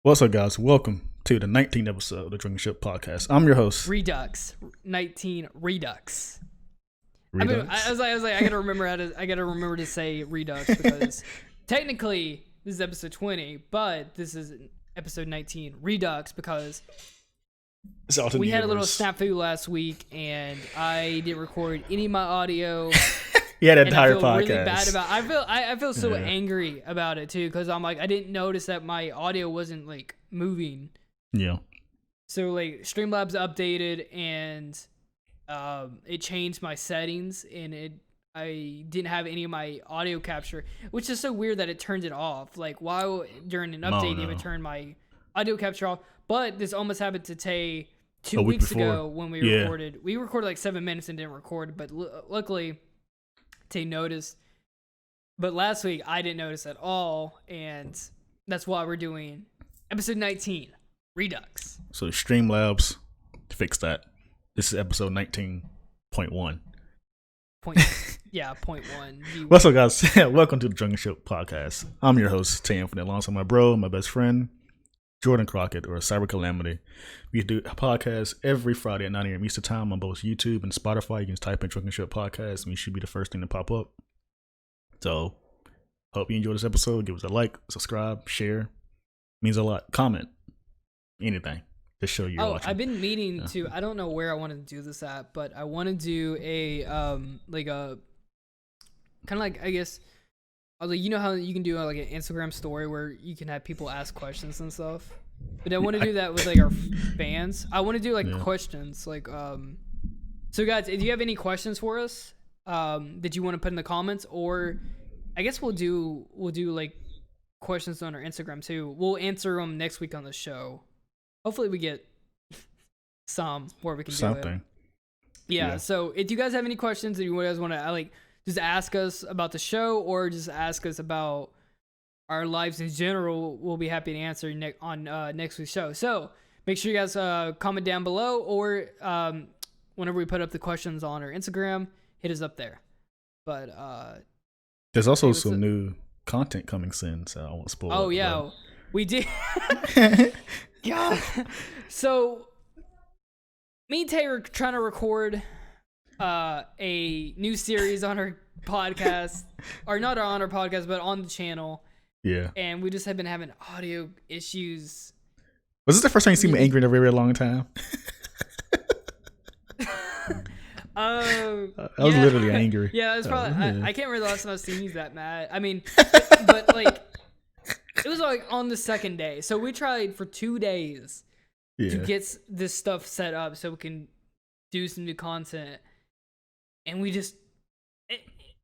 What's up, guys? Welcome to the 19th episode of the Drunken Ship Podcast. I'm your host, Redux 19 Redux. Redux. I was like, I gotta remember to say Redux because technically this is episode 20, but this is episode 19 Redux because we had a little snafu last week and I didn't record any of my audio. He had an entire podcast. Really bad about. I feel so angry about it too because I'm like I didn't notice that my audio wasn't like moving. Yeah. So like Streamlabs updated and it changed my settings and I didn't have any of my audio capture, which is so weird that it turned it off. Like while during an update it would turn my audio capture off. But this almost happened to Tay 2 weeks ago when we recorded. We recorded like 7 minutes and didn't record, but luckily Tay noticed. But last week I didn't notice at all, and that's why we're doing episode 19 Redux. So Streamlabs fixed that. This is episode 19.1. Point one. What's up, guys? Welcome to the Drunken Ship Podcast. I'm your host, Tay Infinite, alongside my bro, my best friend, Jordan Crockett, or CyberCalamity. We do a podcast every Friday at 9 a.m. Eastern Time on both YouTube and Spotify. You can just type in Drunken Ship Podcast, and we should be the first thing to pop up. So, hope you enjoy this episode. Give us a like, subscribe, share. It means a lot. Comment. Anything. Just show you're watching. I've been meaning to. I don't know where I want to do this at, but I want to do a like a kind of like I guess. Like, you know how you can do like an Instagram story where you can have people ask questions and stuff, but I want to do that with like our fans. I want to do like questions, like So guys, if you have any questions for us, that you want to put in the comments, or I guess we'll do like questions on our Instagram too. We'll answer them next week on the show. Hopefully, we get some where we can do something. Yeah. So if you guys have any questions that you guys want to like. Just ask us about the show or just ask us about our lives in general. We'll be happy to answer on next week's show. So make sure you guys comment down below or whenever we put up the questions on our Instagram, hit us up there. But there's also some new content coming soon, so I won't spoil it. Oh, yeah. We did. God. So me and Tay are trying to record a new series on our podcast, or not on our podcast, but on the channel. Yeah. And we just have been having audio issues. Was this the first time you seen me angry in a very, very long time? I was literally angry. Yeah, it was probably. I can't remember the last time I've seen you that mad. I mean, but like, it was like on the second day. So we tried for 2 days to get this stuff set up so we can do some new content. And we just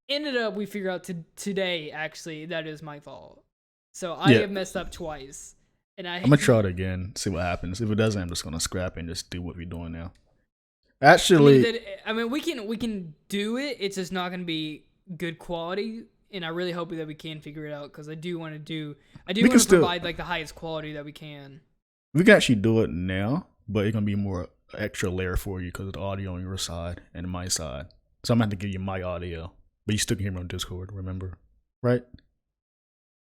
ended up, we figured out today, actually, that is my fault. So I have messed up twice. And I'm going to try it again, see what happens. If it doesn't, I'm just going to scrap and just do what we're doing now. Actually, I mean, we can do it. It's just not going to be good quality. And I really hope that we can figure it out because I do want to provide like the highest quality that we can. We can actually do it now, but it's going to be more extra layer for you because of the audio on your side and my side. So I'm going to have to give you my audio. But you still can hear me on Discord, remember? Right?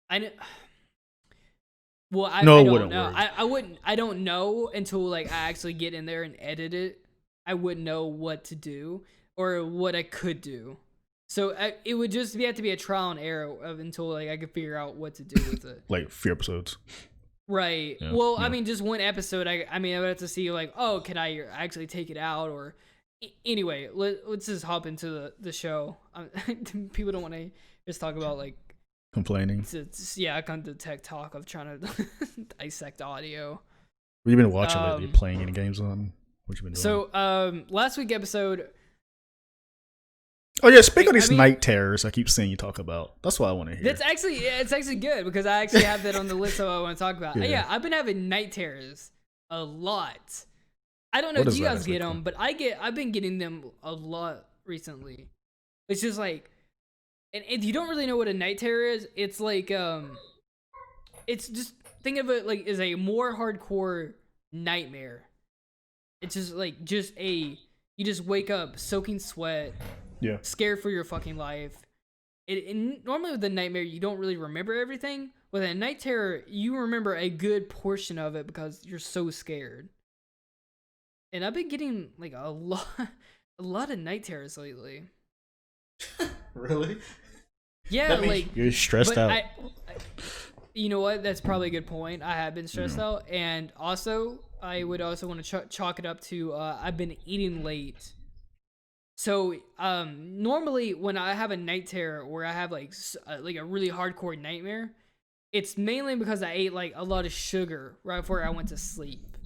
I know. Well, I don't know. I don't know until like I actually get in there and edit it. I wouldn't know what to do or what I could do. So it would just have to be a trial and error until like I could figure out what to do with it. Like 3 episodes. Right. Yeah, well, yeah. I mean, just one episode. I would have to see like, oh, can I actually take it out or... Anyway, let's just hop into the show. People don't want to just talk about like complaining. Kind of tech talk of trying to dissect audio. What you been watching lately? Playing any games on? What you been doing? So, last week episode. Oh yeah, speaking of these night terrors, I keep seeing you talk about. That's what I want to hear. It's actually good because I actually have that on the list of what I want to talk about. Yeah, I've been having night terrors a lot. I don't know if you guys get them, but I've been getting them a lot recently. It's just like, and if you don't really know what a night terror is, it's like, it's just, think of it like as a more hardcore nightmare. It's just like, you just wake up soaking sweat, scared for your fucking life. Normally with the nightmare, you don't really remember everything. with a night terror, you remember a good portion of it because you're so scared. And I've been getting like a lot of night terrors lately. Really? Yeah, like you're stressed out. You know what? That's probably a good point. I have been stressed out, and also I would also want to chalk it up to I've been eating late. So normally when I have a night terror where I have like a really hardcore nightmare, it's mainly because I ate like a lot of sugar right before I went to sleep.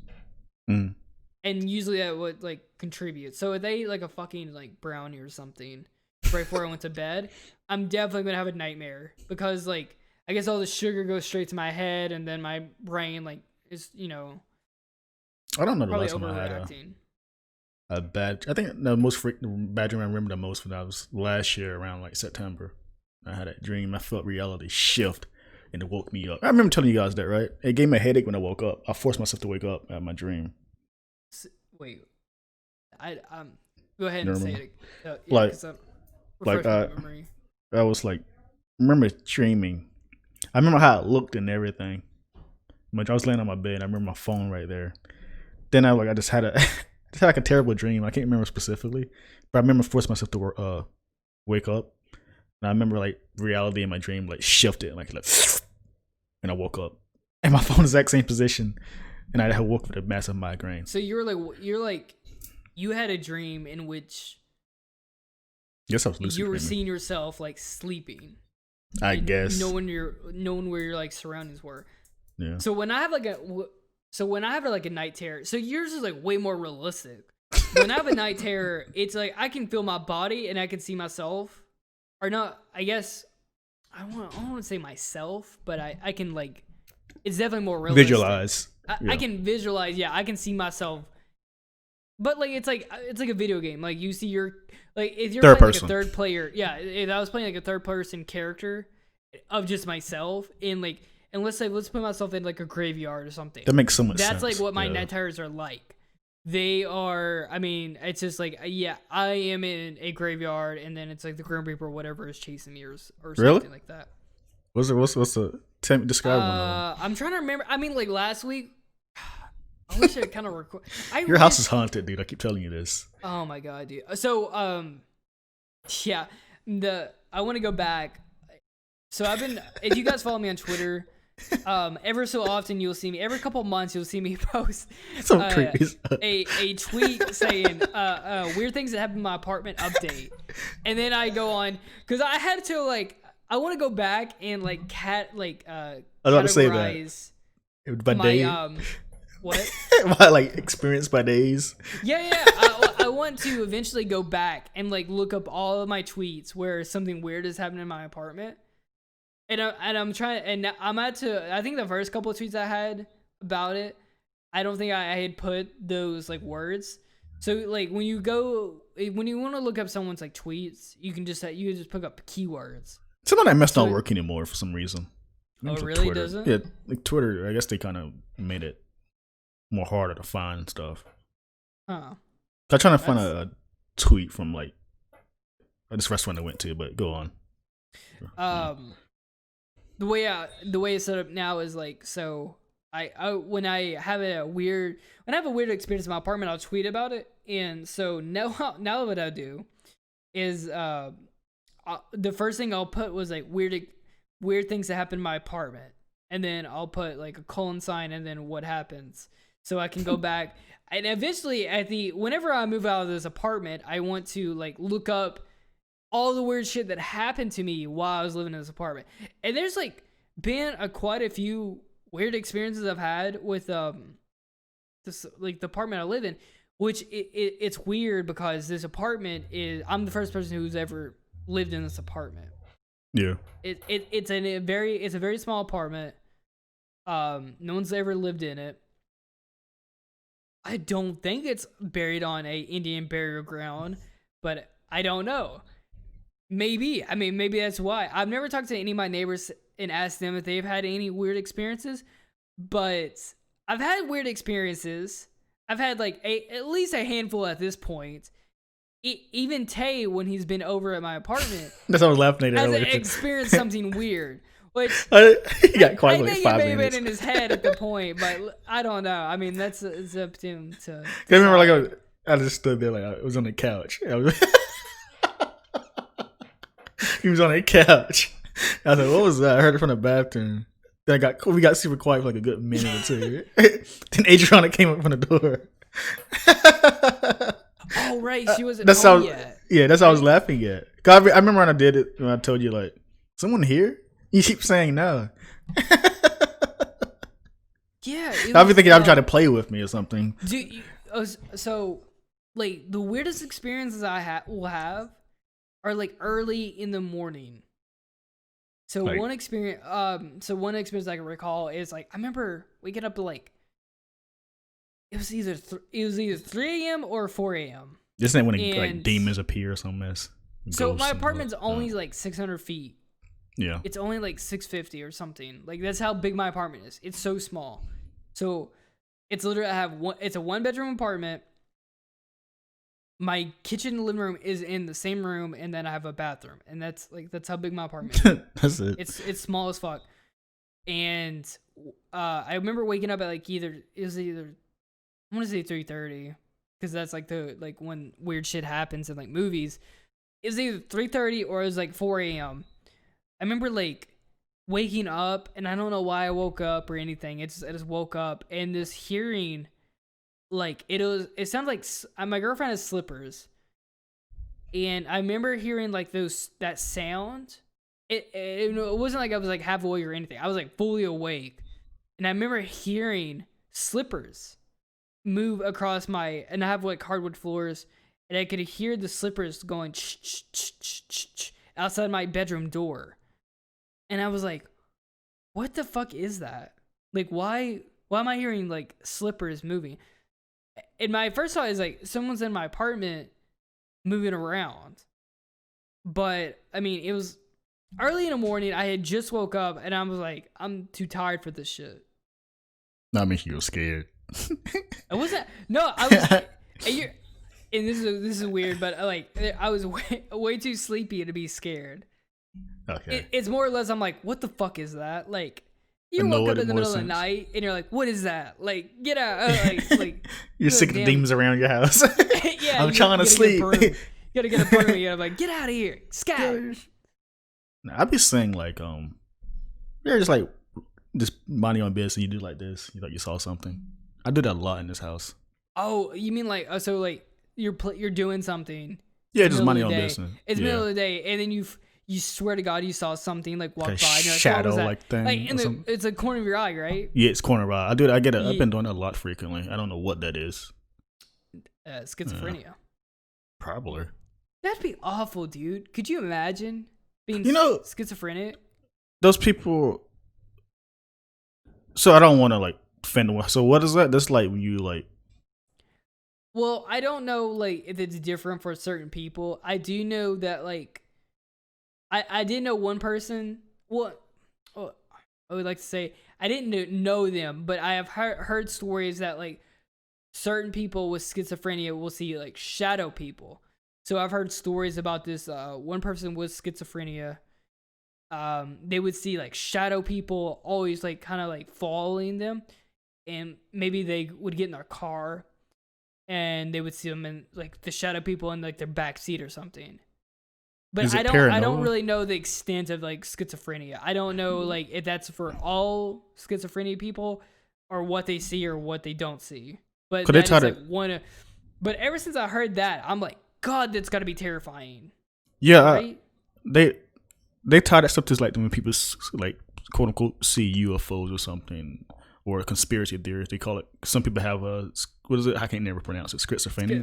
Mm. And usually that would like contribute. So if I ate like a fucking like brownie or something right before I went to bed, I'm definitely gonna have a nightmare because like I guess all the sugar goes straight to my head and then my brain like is I don't know the probably last time I had overreacting. a bad. I think the most bad dream I remember the most when I was last year around like September. I had a dream. I felt reality shift and it woke me up. I remember telling you guys that, right? It gave me a headache when I woke up. I forced myself to wake up at my dream. Wait, go ahead and say it. I was like, remember dreaming. I remember how it looked and everything. But I was laying on my bed. I remember my phone right there. Then I just had a terrible dream. I can't remember specifically, but I remember forcing myself to wake up. And I remember like reality in my dream like shifted like and I woke up and my phone was the exact same position, and I woke up with a massive migraine. So you had a dream in which Yes, I was lucid you were dreaming. seeing yourself like sleeping. I guess knowing where your like surroundings were. Yeah. So when I have like a night terror, so yours is like way more realistic. When I have a night terror, it's like I can feel my body and I can see myself, or not. I guess I don't want to say myself, but I can like. It's definitely more realistic. Visualize. I can visualize. Yeah, I can see myself. But like it's like a video game. Like you see your like if you're playing like a third player. Yeah, if I was playing like a third person character of just myself in like. And let's put myself in like a graveyard or something. That makes so much sense. That's like what my night terrors are like. They are, I mean, it's just like, yeah, I am in a graveyard, and then it's like the Grim Reaper or whatever is chasing me or something like that. What's the describe one of them? I'm trying to remember. I mean, like last week, I wish I kind of record. Your house is haunted, dude. I keep telling you this. Oh my god, dude. So, yeah, I want to go back. So if you guys follow me on Twitter, ever so often you'll see me, every couple months you'll see me post a tweet saying weird things that happen in my apartment update. And then I go on, because I had to like, I want to go back and like I was about to say that. By day? What? Like experience by days? Yeah. I want to eventually go back and like look up all of my tweets where something weird has happened in my apartment. And I'm trying, and I'm at to. I think the first couple of tweets I had about it, I don't think I had put those like words. So like when you want to look up someone's like tweets, you can just pick up keywords. Some of that mess don't work anymore for some reason. Oh really? Twitter. Doesn't? Yeah, like Twitter. I guess they kind of made it more harder to find stuff. Huh. I'm trying to find a tweet from like this restaurant I went to, but go on. The way it's set up now is like, so when I have a weird experience in my apartment, I'll tweet about it. And so now what I do is the first thing I'll put was like weird things that happen in my apartment, and then I'll put like a colon sign and then what happens, so I can go back. And eventually whenever I move out of this apartment, I want to like look up all the weird shit that happened to me while I was living in this apartment. And there's like been quite a few weird experiences I've had with this like the apartment I live in, which it's weird because this apartment I'm the first person who's ever lived in this apartment. Yeah. It's a very small apartment. No one's ever lived in it. I don't think it's buried on a Indian burial ground, but I don't know. Maybe. I mean, maybe that's why. I've never talked to any of my neighbors and asked them if they've had any weird experiences, but I've had weird experiences. I've had like at least a handful at this point. Even Tay, when he's been over at my apartment, that's what I was laughing at earlier. has experienced something weird. Which He got quiet I for like think it 5 may have minutes. been in his head at the point, but I don't know. I mean, it's up to him to I remember decide. I just stood there like I was on the couch. He was on a couch. I was like, "What was that?" I heard it from the bathroom. Then we got super quiet for like a good minute or two. Then Adriana came up from the door. Oh right, she wasn't That's home how. yet. Yeah, that's how I was laughing at. 'Cause I remember when I did it when I told you like, "Someone here?" You keep saying no. Yeah, I'll be thinking I'm trying to play with me or something. So like the weirdest experiences I will have are like early in the morning. So Like- one experience I can recall is like I remember waking up to like it was either 3 a.m. or 4 a.m. This ain't when like And- demons appear or some mess. So Ghosts my and apartment's all that. only like 600 feet. Yeah. It's only like 650 or something. Like that's how big my apartment is. It's so small. So it's literally it's a 1-bedroom apartment. My kitchen and living room is in the same room, and then I have a bathroom, and that's how big my apartment is. That's it. It's small as fuck. And I remember waking up at like I want to say 3:30 because that's like when weird shit happens in like movies. It was either 3:30 or it was like 4 a.m. I remember like waking up, and I don't know why I woke up or anything. I just woke up, and this hearing, like it sounds like my girlfriend has slippers, and I remember hearing like that sound. It wasn't like I was like half awake or anything. I was like fully awake, and I remember hearing slippers move across and I have like hardwood floors, and I could hear the slippers going outside my bedroom door. And I was like, what the fuck is that? Like, why am I hearing like slippers moving? And my first thought is like someone's in my apartment moving around. But I mean, it was early in the morning. I had just woke up, and I was like, I'm too tired for this shit. No, I mean you were scared. I wasn't. No, I was. And this is weird, but I was way too sleepy to be scared. Okay. It's more or less I'm like, what the fuck is that? Like, you Know woke what up it in the more middle of the sense. night and you're like, what is that? Like, get out! Like You're sick of the damn- demons around your house. Yeah, I'm trying to sleep. You gotta get a broom. You gotta like, get out of here, scat. I'd be saying like you're just mind your own business and you do like this. You thought you saw something. I do that a lot in this house. Oh, you mean like so like you're doing something? Yeah, It's just middle mind of your the own day. business. It's yeah. middle of the day, and then you swear to God you saw something like walk by, Like and you're like, shadow what was that? like thing. Like or something. it's a corner of your eye, right? Yeah, it's corner eye. I do it. I get it. I've Yeah. been doing that a lot frequently. I don't know what that is. Schizophrenia. Probably. That'd be awful, dude. Could you imagine being schizophrenic? Those people. So I don't want to like offend one. So what is that? That's like when you like. Well, I don't know like if it's different for certain people. I do know that like I did know one person. Well, I would like to say I didn't know them, but I have heard stories that like certain people with schizophrenia will see like shadow people. So I've heard stories about this one person with schizophrenia. They would see like shadow people always like kind of like following them, and maybe they would get in their car and they would see them in like the shadow people in like their back seat or something. But Is it I don't paranormal? really know the extent of like schizophrenia. I don't know like if that's for all schizophrenia people or what they see or what they don't see. But Could they that try is, to- like one of, but ever since I heard that, I'm like, God, that's got to be terrifying. Yeah, Right? they tie that stuff to like when people like quote unquote see UFOs or something or conspiracy theories. They call it. Some people have what is it? I can't never pronounce it. Schizophrenia.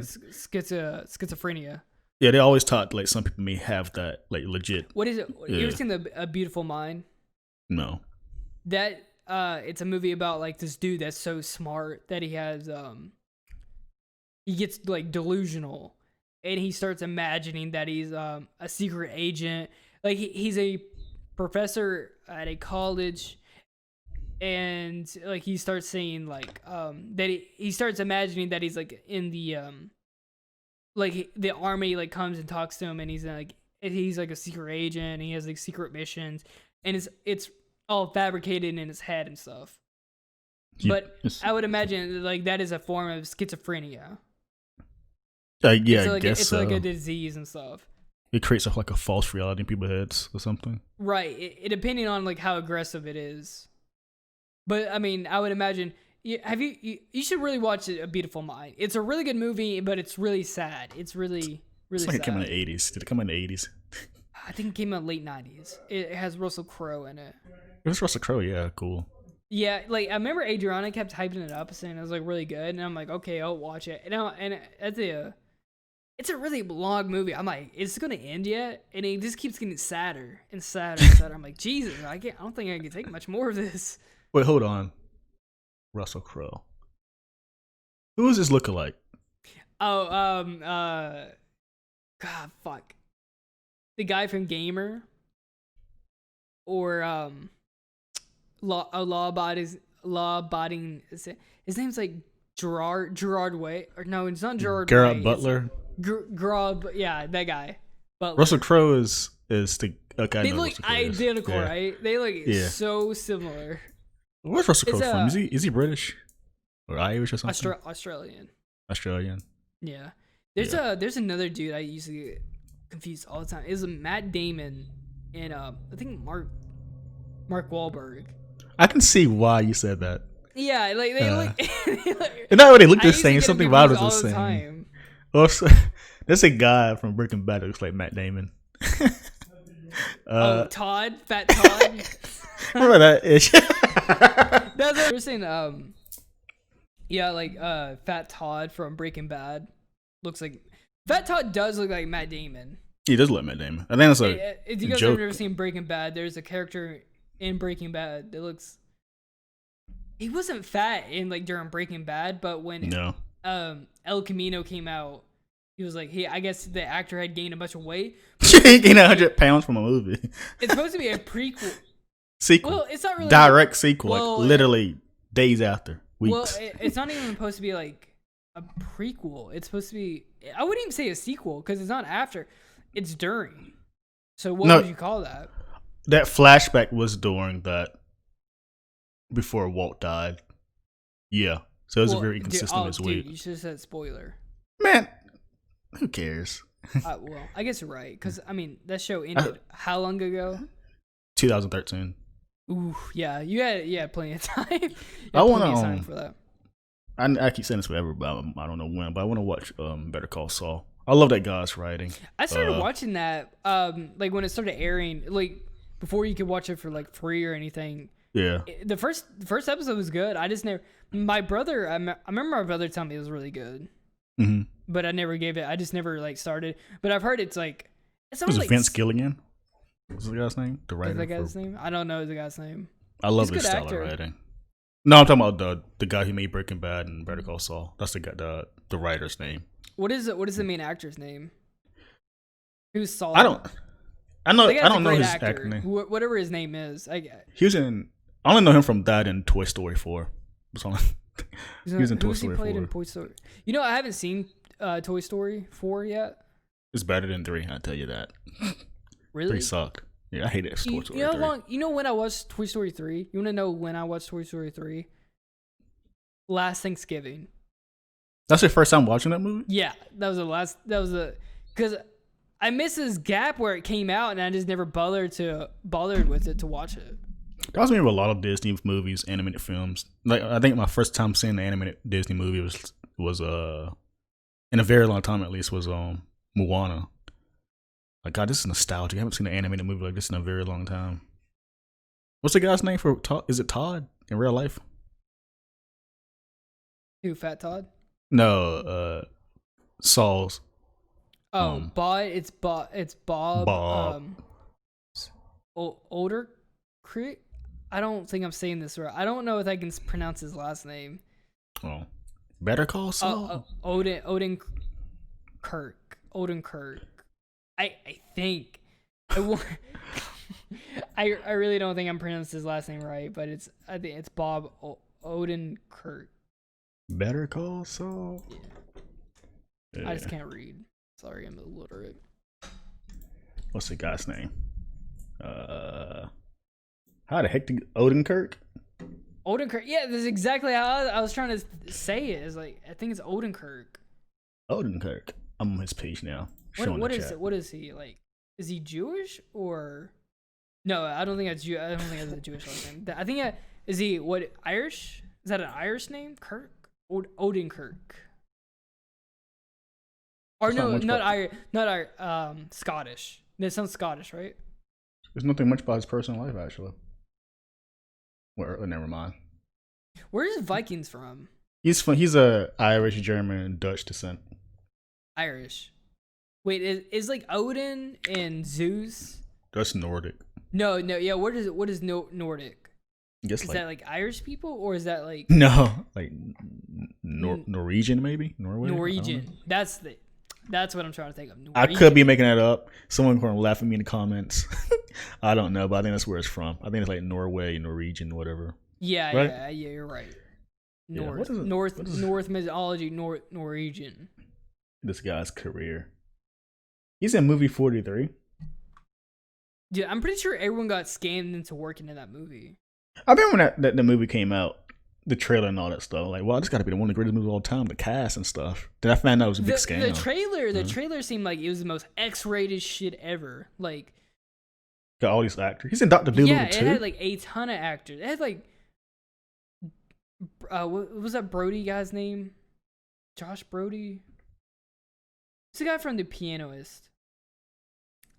Schizophrenia. Yeah, they always taught like some people may have that like legit. What is it? You Yeah. ever seen A Beautiful Mind? No. That it's a movie about like this dude that's so smart that he gets like delusional, and he starts imagining that he's a secret agent. Like he's a professor at a college, and like he starts saying like that he starts imagining that he's like in the like the army like comes and talks to him, and he's like a secret agent, and he has like secret missions, and it's all fabricated in his head and stuff. You- But I would imagine like that is a form of schizophrenia. yeah, It's I like guess it's so. like a disease and stuff. It creates like a false reality in people's heads or something. Right. It depending on like how aggressive it is. But I mean, I would imagine. You should really watch A Beautiful Mind. It's a really good movie, but it's really sad. It's really It's like sad. it came in the 80s. Did it come in the 80s? I think it came out late 90s. It has Russell Crowe in it. It was Russell Crowe. Yeah, cool. Yeah, like I remember Adriana kept hyping it up, saying it was like really good, and I'm like, okay, I'll watch it. And it's a really long movie. I'm like, is it gonna end yet? And it just keeps getting sadder and sadder and sadder. I'm like, Jesus, I don't think I can take much more of this. Wait, hold on. Russell Crowe. Who is this lookalike? Oh, God, fuck. The guy from Gamer, or law abiding. His name's like Gerard Way, or no, it's not Gerard. Gerard Way. Butler. Gerard, yeah, that guy. Butler. Russell Crowe is the okay. They look identical, yeah. right? They look so similar. Where's Russell Crowe from? Is he British or Irish or something? Australian. Australian. Yeah. There's another dude I used to get confused all the time. It was Matt Damon and I think Mark Wahlberg. I can see why you said that. Yeah, like they look. And not really look the I used to same. get Something them about it confused is the all same. time. Also, there's a guy from Breaking Bad that looks like Matt Damon. Todd, Fat Todd. Remember that ish? They're saying, Fat Todd from Breaking Bad looks like Fat Todd does look like Matt Damon. He does look like Matt Damon. I think that's If you guys have never seen Breaking Bad, there's a character in Breaking Bad that looks. He wasn't fat in like during Breaking Bad, but when El Camino came out, he was like, I guess the actor had gained a bunch of weight. He gained 100 pounds from a movie. It's supposed to be a prequel. Sequel. Well, it's not really direct sequel. Like literally days after, weeks. Well, it's not even supposed to be like a prequel. It's supposed to be. I wouldn't even say a sequel because it's not after. It's during. So what would you call that? That flashback was during that. Before Walt died. Yeah. So it was very inconsistent as well. You should have said spoiler. Man, who cares? Well, I guess you're right. Because, I mean, that show ended how long ago? 2013. Ooh, yeah. You had plenty of time. I want time for that. I keep saying this forever, but I don't know when. But I want to watch Better Call Saul. I love that guy's writing. I started watching that like when it started airing, like before you could watch it for like free or anything. Yeah. The first episode was good. I just never. My brother, I remember my brother telling me it was really good, but I never gave it. I just never like started. But I've heard it's like it was like Vince Gilligan. What's the guy's name? The writer. The guy's name? I don't know the guy's name. I love his style of writing. No, I'm talking about the guy who made Breaking Bad and Better Call Saul. That's the guy, the writer's name. What is the main actor's name? Who's Saul? I don't know his actor name. Whatever his name is. He was in. I only know him from that in Toy Story 4. He was in Toy Story 4. In Toy Story? You know, I haven't seen Toy Story 4 yet. It's better than 3. I tell you that. Really? 3 sucked. Yeah, I hate it. You know when I watched Toy Story 3? You want to know when I watched Toy Story 3? Last Thanksgiving. That's your first time watching that movie? Yeah, because I missed this gap where it came out, and I just never bothered with it to watch it. That was me with a lot of Disney movies, animated films. Like I think my first time seeing an animated Disney movie was in a very long time at least was Moana. Like God, this is nostalgic. I haven't seen an animated movie like this in a very long time. What's the guy's name for Todd? Is it Todd in real life? Who, Fat Todd? No, Saul's. It's Bob. Bob. Older Creek. I don't think I'm saying this right. I don't know if I can pronounce his last name. Oh, Better Call Saul. Odin Kirk. I think. I really don't think I'm pronouncing his last name right, but I think it's Bob Odin Kirk. Better Call Saul. Yeah. I just can't read. Sorry, I'm illiterate. What's the guy's name? How the heck did Odenkirk? Odenkirk. Yeah, that's exactly how I was trying to say it. It's like I think it's Odenkirk. Odenkirk. I'm on his page now. What is he like? Is he Jewish or? No, I don't think that's Jew. I don't think that's a Jewish last name. I think is he what Irish? Is that an Irish name? Kirk? Odenkirk. Or no, not Irish. Scottish. That sounds Scottish, right? There's nothing much about his personal life actually. Well, never mind. Where is Vikings from? He's a Irish, German, and Dutch descent. Irish. Wait, is like Odin and Zeus? That's Nordic. No, yeah. What is Nordic? Is that like Irish people or is that like no, like Norwegian maybe? Norwegian. That's what I'm trying to think of. Norwegian. I could be making that up. Someone can laugh at me in the comments. I don't know, but I think that's where it's from. I think it's like Norway, Norwegian, whatever. Yeah, right? yeah, you're right. North mythology, Norwegian. This guy's career. He's in movie 43. Yeah, I'm pretty sure everyone got scammed into working in that movie. I remember when the movie came out, the trailer and all that stuff. Like, wow, this got to be one of the greatest movies of all time. The cast and stuff. Then I found out it was a big scam. The trailer seemed like it was the most X-rated shit ever. Like, got all these actors. He's in Dr. Dolittle too. It had like a ton of actors. It had like, what was that Brody guy's name? Josh Brody. It's the guy from The Pianist.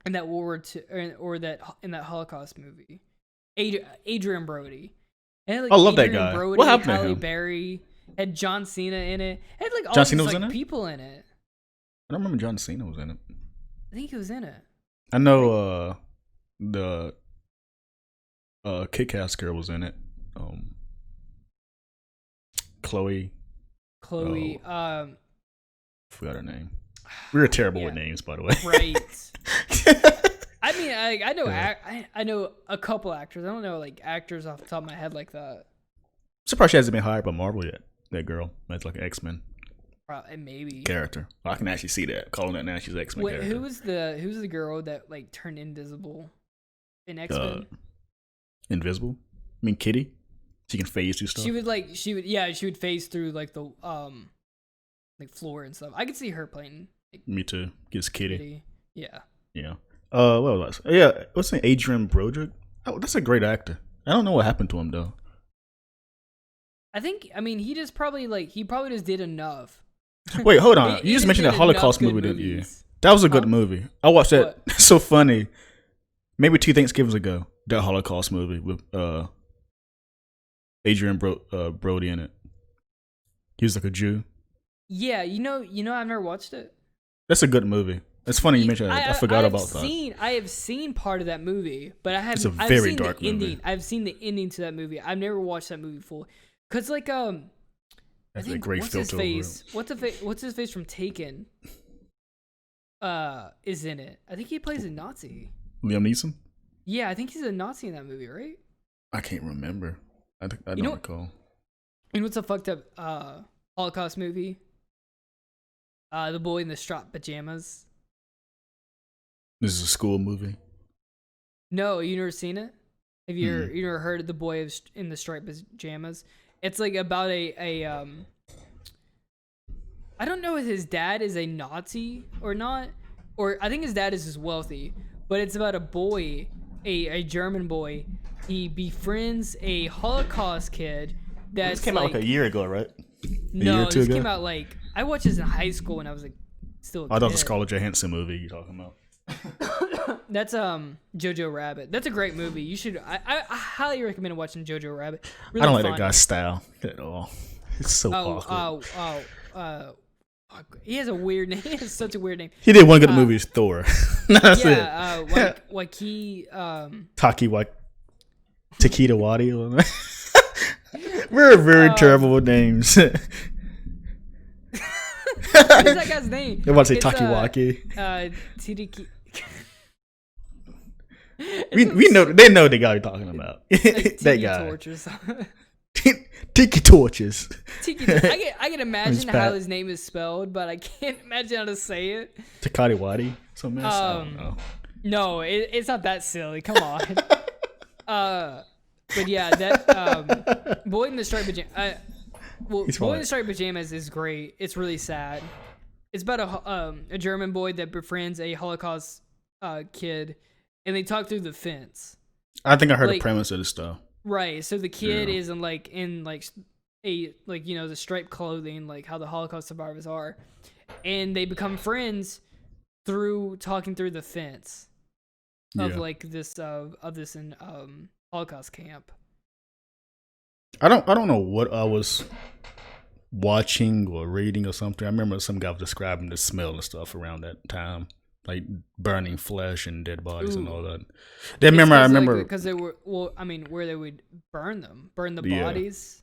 In that World War II, or that in that Holocaust movie. Adrian Brody. And like I love Adrian that guy. Brody, What happened Halle to him? Berry, had John Cena in it. It had like all John these Cena was like, in it? people in it. I don't remember John Cena was in it. I think he was in it. I know the Kick-Ass girl was in it. Chloe. Forgot her name. We were terrible with names, by the way. Right. I mean, I know I know a couple actors. I don't know like actors off the top of my head like that. I'm surprised she hasn't been hired by Marvel yet. That girl, that's like an X-Men maybe character. I can actually see that. Calling that now, she's an X-Men character. Who's the girl that like turned invisible in X-Men? Invisible? I mean, Kitty. She can phase through stuff. She would phase through like the like floor and stuff. I could see her playing. Like, me too. Gets Kitty. Yeah. Yeah. What was that? Yeah. What's the name? Adrian Broderick? Oh, that's a great actor. I don't know what happened to him though. I mean, he probably just did enough. Wait, hold on. You just mentioned that Holocaust movie, didn't you? That was a good movie. I watched that. It's so funny. Maybe 2 Thanksgivings ago. That Holocaust movie with Adrian Brody in it. He was like a Jew. Yeah, you know, I've never watched it. That's a good movie. It's funny you mentioned that. I forgot about that. I have seen part of that movie, but I haven't. It's a very dark movie. I've seen the ending to that movie. I've never watched that movie full. Cause like that's I think, a great what's filter. His face? What's his face from Taken? Is in it. I think he plays a Nazi. Liam Neeson? Yeah, I think he's a Nazi in that movie, right? I can't remember. I don't recall. You know what's a fucked up Holocaust movie? The Boy in the Striped Pajamas. This is a school movie. No, you never seen it? Have you ever heard of The Boy in the Striped Pajamas? It's like about a I don't know if his dad is a Nazi or not, or I think his dad is just wealthy, but it's about a boy, a German boy. He befriends a Holocaust kid. This came out like a year ago, right? This came out like I watched this in high school when I was like still a kid. I thought the Scarlett Johansson movie you're talking about. That's Jojo Rabbit. That's a great movie. You should. I highly recommend watching Jojo Rabbit. Really I don't like that guy's style at all. It's so awkward. He has a weird name. He has such a weird name. He did one good movie, Thor. That's it. Takita Wadi. We're very terrible with names. What's that guy's name? I want to say Takiwaki. Tiriki. We know they know the guy you're talking about. Like that guy. Torches. Tiki Torches. I can imagine how his name is spelled, but I can't imagine how to say it. Takati Wadi. Some mess. I don't know. No, it's not that silly. Come on. But yeah, that Boy in the Striped Pajamas. Boy in the Striped Pajamas is great. It's really sad. It's about a German boy that befriends a Holocaust kid, and they talk through the fence. I think I heard the premise of this stuff. Right. So the kid is in a the striped clothing, like how the Holocaust survivors are, and they become friends through talking through the fence of this Holocaust camp. I don't know what I was watching or reading or something. I remember some guy was describing the smell and stuff around that time, like burning flesh and dead bodies and all that. I remember because they were where they would burn the bodies.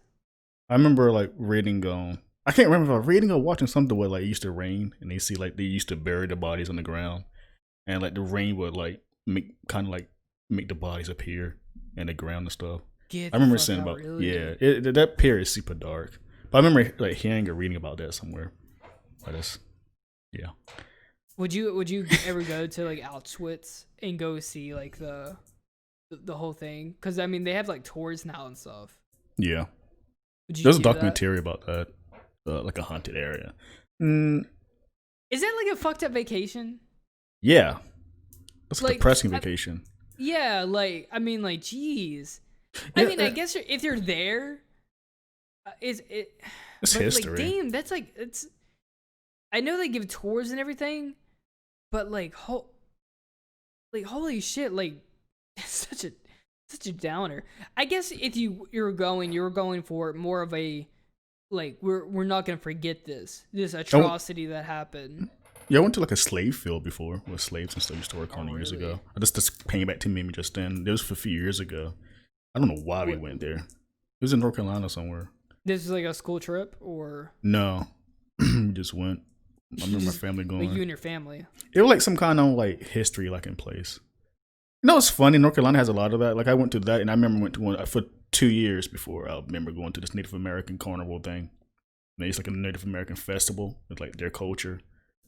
I remember like reading I can't remember if I was reading or watching something where like it used to rain and they see like they used to bury the bodies on the ground and like the rain would like make the bodies appear in the ground and stuff. I remember saying about that period is super dark. But I remember like hearing or reading about that somewhere. But Would you ever go to like Auschwitz and go see like the whole thing? Because I mean they have like tours now and stuff. Yeah, there's a documentary about that, like a haunted area. Is that like a fucked up vacation? Yeah, it's a depressing vacation. Yeah, like I mean, like, geez. I mean, I guess if you're there, it's history. Like, damn, that's like it's. I know they give tours and everything, but like, holy shit, like, it's such a downer. I guess if you were going for more of a, like, we're not gonna forget this atrocity that happened. Yeah, I went to like a slave field before where slaves and stuff used to work on years ago. Just came back to me just then. It was a few years ago. I don't know why we went there. It was in North Carolina somewhere. This is like a school trip or? No, we just went. I remember my family going. Like you and your family. It was like some kind of like history like in place. You know, it's funny. North Carolina has a lot of that. Like I went to that, and I remember went to one for 2 years before. I remember going to this Native American carnival thing. And it's like a Native American festival with like their culture.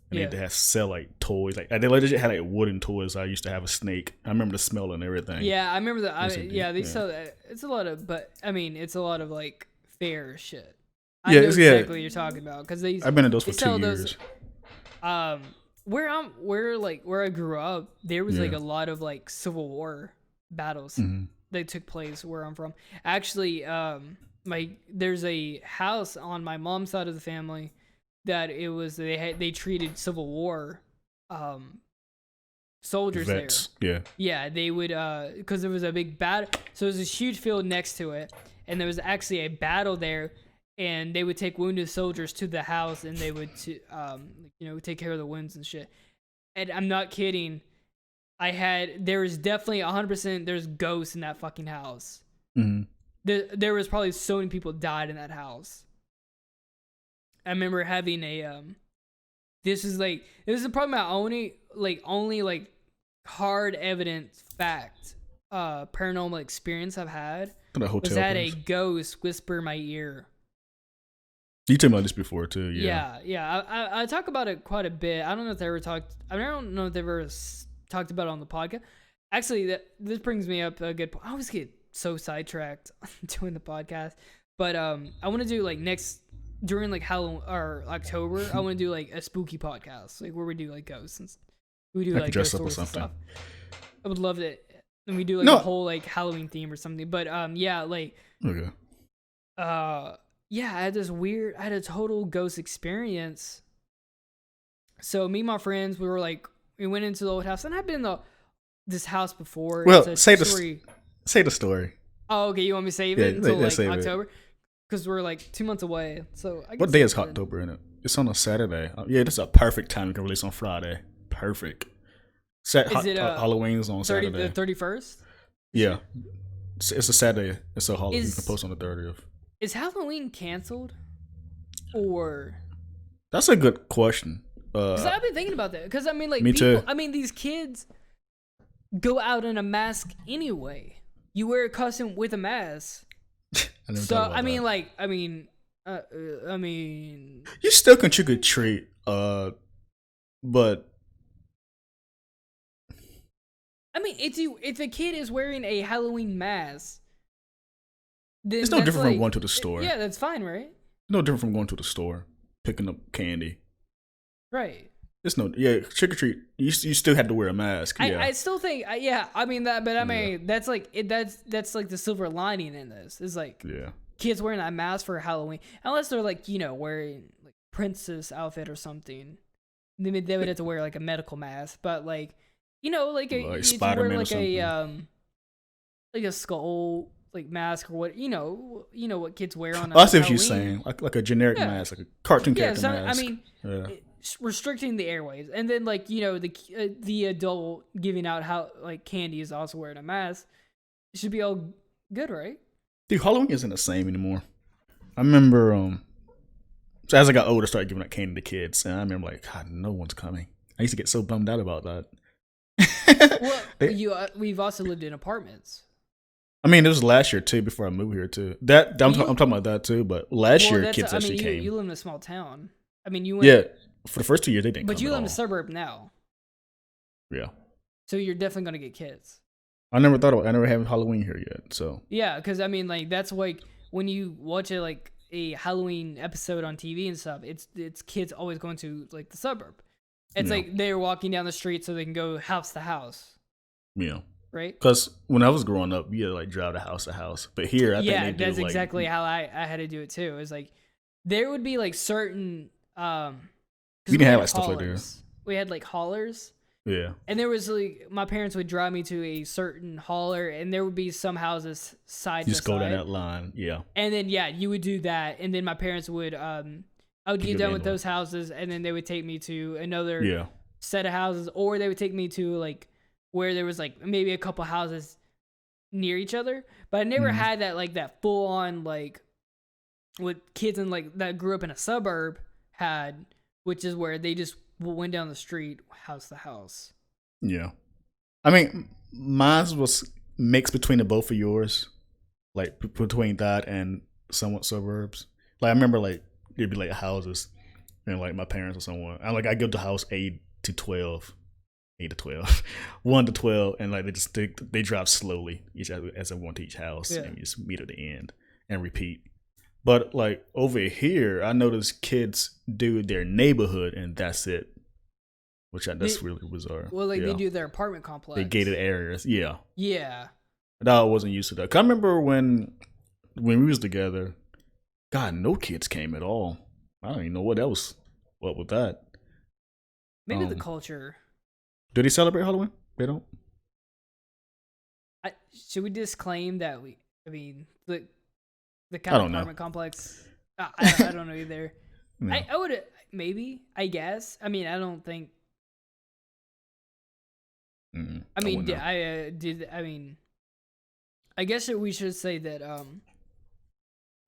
And they had sell like toys. Like they legit had like wooden toys. I used to have a snake. I remember the smell and everything. Yeah, I remember that. They sell that. It's a lot of, but I mean, it's a lot of like fair shit. I know exactly what you're talking about because I've been in those for 2 years. Where I grew up, there was like a lot of like Civil War battles that took place where I'm from. Actually, there's a house on my mom's side of the family that it was they treated Civil War soldiers Vets. there. Yeah, they would because there was a big battle. So there was this huge field next to it, and there was actually a battle there, and they would take wounded soldiers to the house, and they would take care of the wounds and shit. And I'm not kidding. There was definitely 100%. There's ghosts in that fucking house. Mm-hmm. There was probably so many people died in that house. I remember having this is probably my only hard evidence fact paranormal experience I've had was that a ghost whisper in my ear. You told me about this before too. Yeah. I talk about it quite a bit. I don't know if they ever talked. I don't know if they ever talked about it on the podcast. Actually, this brings me up a good point. I always get so sidetracked doing the podcast, but I want to do like during like Halloween or October, I want to do like a spooky podcast, like where we do like ghosts and we do like ghost stories and stuff. I would love it, and we do like a whole like Halloween theme or something. But I had a total ghost experience. So me and my friends, we went into the old house, and I've been in this house before. Well, say the story. Oh, okay. You want me to save it until like October? Because we're like 2 months away. So I guess what day is October in it? It's on a Saturday. Yeah, this is a perfect time. You can release on Friday. Perfect. Halloween is on Saturday. The 31st? Yeah. It's a Saturday. It's a Halloween. You can post on the 30th. Is Halloween canceled? Or? That's a good question. Because I've been thinking about that. Because I mean, like, too. I mean, these kids go out in a mask anyway. You wear a costume with a mask. So I mean, you still can trick or treat, but I mean, if a kid is wearing a Halloween mask, It's no different from going to the store. Yeah, that's fine, right? No different from going to the store, picking up candy. Right. It's no, trick or treat. You still had to wear a mask. Yeah. I still think, I mean that, but I mean that's like that's like the silver lining in this. Is like kids wearing that mask for Halloween, unless they're like wearing like princess outfit or something. They would have to wear like a medical mask, but like like a Spider-Man like a skull like mask or what what kids wear on. I see what you're saying, like a generic mask, like a cartoon character mask. I mean, restricting the airways, and then like the adult giving out how like candy is also wearing a mask. It should be all good, right? Dude, Halloween isn't the same anymore. I remember so as I got older, I started giving out candy to kids, and I remember like, God, no one's coming. I used to get so bummed out about that. Well, we've also lived in apartments. I mean, it was last year too. Before I moved here too. I'm talking about that too. But last year, kids actually came. You live in a small town. I mean, you went. For the first 2 years, they didn't. But come you at live in all. a suburb now. Yeah. So you're definitely gonna get kids. I never had Halloween here yet. So. Yeah, because I mean, like that's like when you watch a Halloween episode on TV and stuff. It's kids always going to like the suburb. It's like they're walking down the street so they can go house to house. Yeah. Right. Because when I was growing up, you had to like drive to house. But here, I think that's exactly how I had to do it too. It was like there would be like certain we didn't have like stuff like that. We had like haulers. Yeah. And there was like my parents would drive me to a certain hauler, and there would be some houses side to side. Just go down that line, yeah. And then you would do that, and then my parents would I would get done with those houses, and then they would take me to another set of houses, or they would take me to like where there was like maybe a couple houses near each other. But I never had that like that full on like what kids in like that grew up in a suburb had, which is where they just went down the street house to house. Yeah. I mean, mine was mixed between the both of yours, like between that and somewhat suburbs. Like I remember like there'd be like houses and like my parents or someone. I go to house 8 to 12, 1 to 12, and like they drive slowly as I went to each house and we just meet at the end and repeat. But like over here, I noticed kids do their neighborhood and that's it, that's really bizarre. Well, like they do their apartment complex, they gated areas, yeah. But I wasn't used to that. 'Cause I remember when we was together, God, no kids came at all. I don't even know what else. What with that? Maybe the culture. Do they celebrate Halloween? They don't. Should we disclaim that the kind of apartment complex? I don't know either. No. I would maybe. I guess. I mean, I don't think. I mean, I guess we should say that.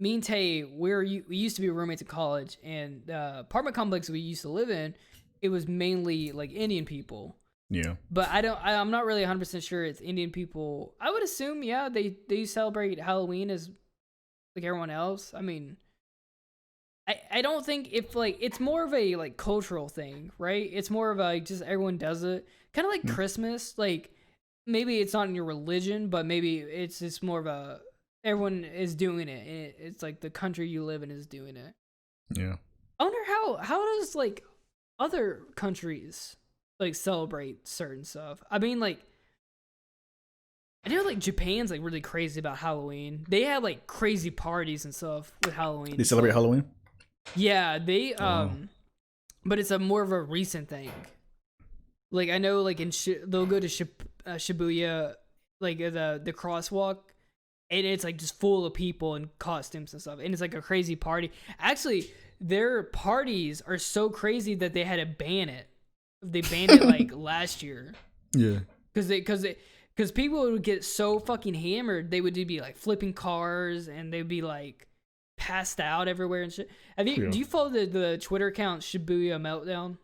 Me and Tay, we used to be roommates in college, and the apartment complex we used to live in, it was mainly like Indian people. Yeah. But I'm not really 100% sure it's Indian people. I would assume, they celebrate Halloween as like everyone else. I mean, I don't think it's more of a like cultural thing, right? It's more of a just everyone does it. Kind of like Christmas. Like maybe it's not in your religion, but maybe it's just more of a everyone is doing it. It's like the country you live in is doing it. Yeah. I wonder how does like other countries like celebrate certain stuff. I mean, like I know like Japan's like really crazy about Halloween. They have like crazy parties and stuff with Halloween. They celebrate Halloween? Yeah, they but it's a more of a recent thing. Like I know like they'll go to Shibuya, like the crosswalk, and it's like just full of people in costumes and stuff, and it's like a crazy party. Actually, their parties are so crazy that they had to ban it. They banned it like last year. Yeah. Because people would get so fucking hammered, they would be like flipping cars, and they'd be like passed out everywhere and shit. Do you follow the Twitter account Shibuya Meltdown?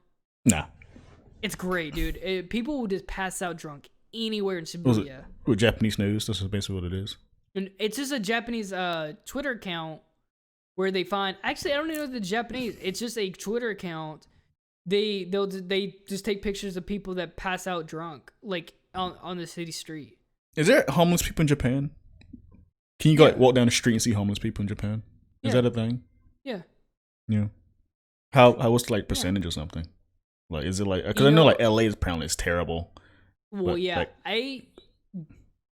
Nah. It's great, dude. People will just pass out drunk anywhere in Shibuya. With Japanese news, that's basically what it is. And it's just a Japanese Twitter account where they find. Actually, I don't even know the Japanese. It's just a Twitter account. They just take pictures of people that pass out drunk, like on the city street. Is there homeless people in Japan? Can you go like walk down the street and see homeless people in Japan? Is that a thing? Yeah. Yeah. How what's the like percentage or something? Like, is it like, because I know like LA is apparently it's terrible. Well, but, yeah, like, I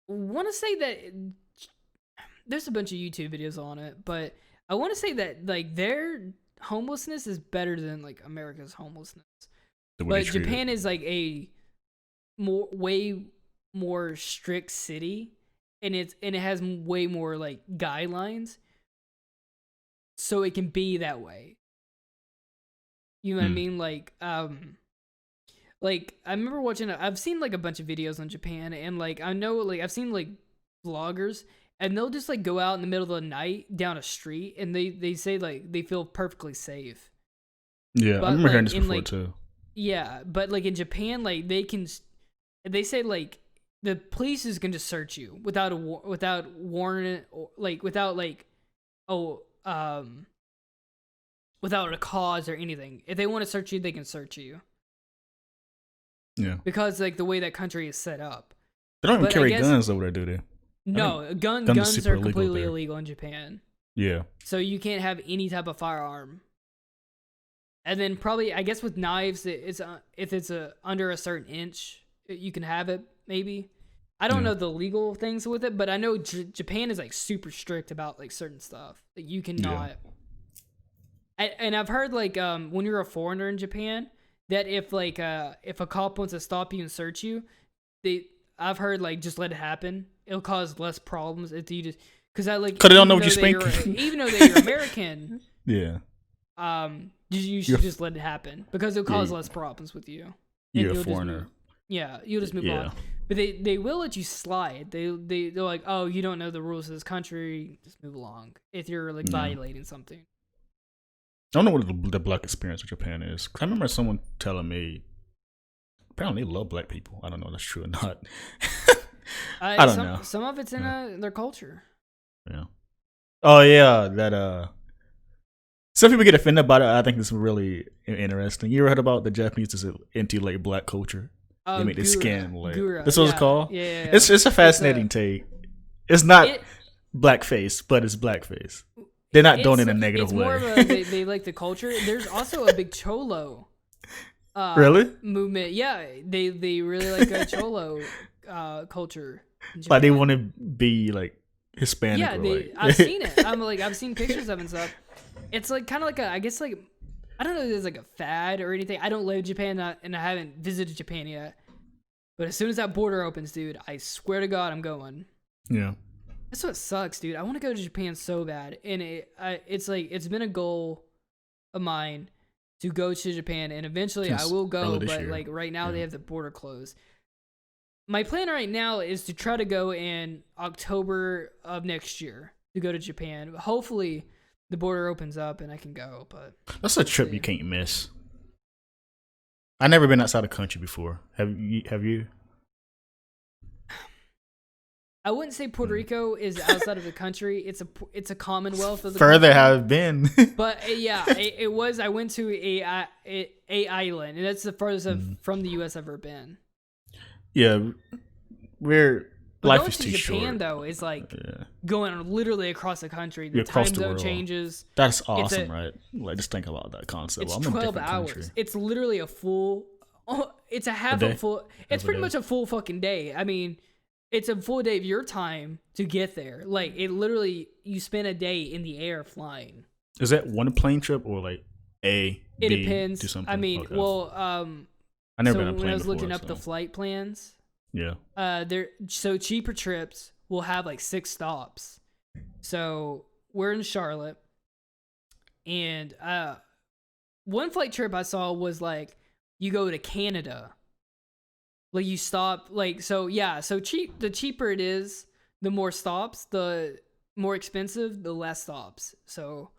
want to say that there's a bunch of YouTube videos on it, but I want to say that like their homelessness is better than like America's homelessness. But Japan is like a way more strict city, and it has way more like guidelines, so it can be that way. You know what I mean? Like I remember watching. I've seen like a bunch of videos on Japan, and like I know like I've seen like vloggers, and they'll just like go out in the middle of the night down a street, and they say like they feel perfectly safe. Yeah, but, I remember hearing this before too. Yeah, but like in Japan, like they say like the police can just search you without warrant, or like without a cause or anything. If they want to search you, they can search you. Yeah. Because like the way that country is set up. They don't even carry guns over there, do they? No, guns are completely illegal in Japan. Yeah. So you can't have any type of firearm. And then probably, I guess with knives, if it's under a certain inch, you can have it, maybe. I don't know the legal things with it, but I know Japan is like super strict about like certain stuff that you cannot. Yeah. And I've heard like when you're a foreigner in Japan, that if a cop wants to stop you and search you, I've heard like just let it happen. It'll cause less problems if you just because they don't know what you're speaking. Even though that you're American, yeah. You should just let it happen because it'll cause less problems with you. You're a foreigner. You'll just move on. But they will let you slide. They're like, oh, you don't know the rules of this country, just move along. If you're like violating something. I don't know what the black experience of Japan is. I remember someone telling me apparently they love black people. I don't know if that's true or not. I don't know. Some of it's in their culture. Yeah. Oh yeah, that some people get offended about it. I think it's really interesting. You ever heard about the Japanese is into like black culture? They make their skin like this was called. Yeah. It's a fascinating take. It's not blackface, but it's blackface. They're not doing it in a negative way. It's more of a, they like the culture. There's also a big cholo really movement. Yeah, they really like a cholo culture. Like they want to be like Hispanic. Yeah, I've seen it. I've seen pictures of it and stuff. It's like kind of like I guess like I don't know if there's like a fad or anything. I don't live in Japan and I haven't visited Japan yet. But as soon as that border opens, dude, I swear to God, I'm going. Yeah. That's what sucks, dude. I want to go to Japan so bad, and it's like it's been a goal of mine to go to Japan, and eventually I will go. But like right now, they have the border closed. My plan right now is to try to go in October of next year to go to Japan. Hopefully, the border opens up and I can go. But that's a trip you can't miss. I've never been outside the country before. Have you? I wouldn't say Puerto Rico is outside of the country. It's a commonwealth of the further country. have been. But it was. I went to a island, and that's the furthest from the U.S. I've ever been. Yeah, life is too short. Japan though is like going literally across the country. The time zone changes. That's awesome, right? Like just think about that concept. It's 12 hours. Country. It's literally a full. It's a half a full. It's pretty much a full fucking day. I mean. It's a full day of your time to get there. Like, it literally, you spend a day in the air flying. Is that one plane trip or like it depends. Do something? I mean, okay. Well, I never been on a plane when I was before, looking up the flight plans, so cheaper trips will have like 6 stops. So we're in Charlotte, and one flight trip I saw was like you go to Canada. Like you stop, like so cheap. The cheaper it is, the more stops. The more expensive, the less stops. So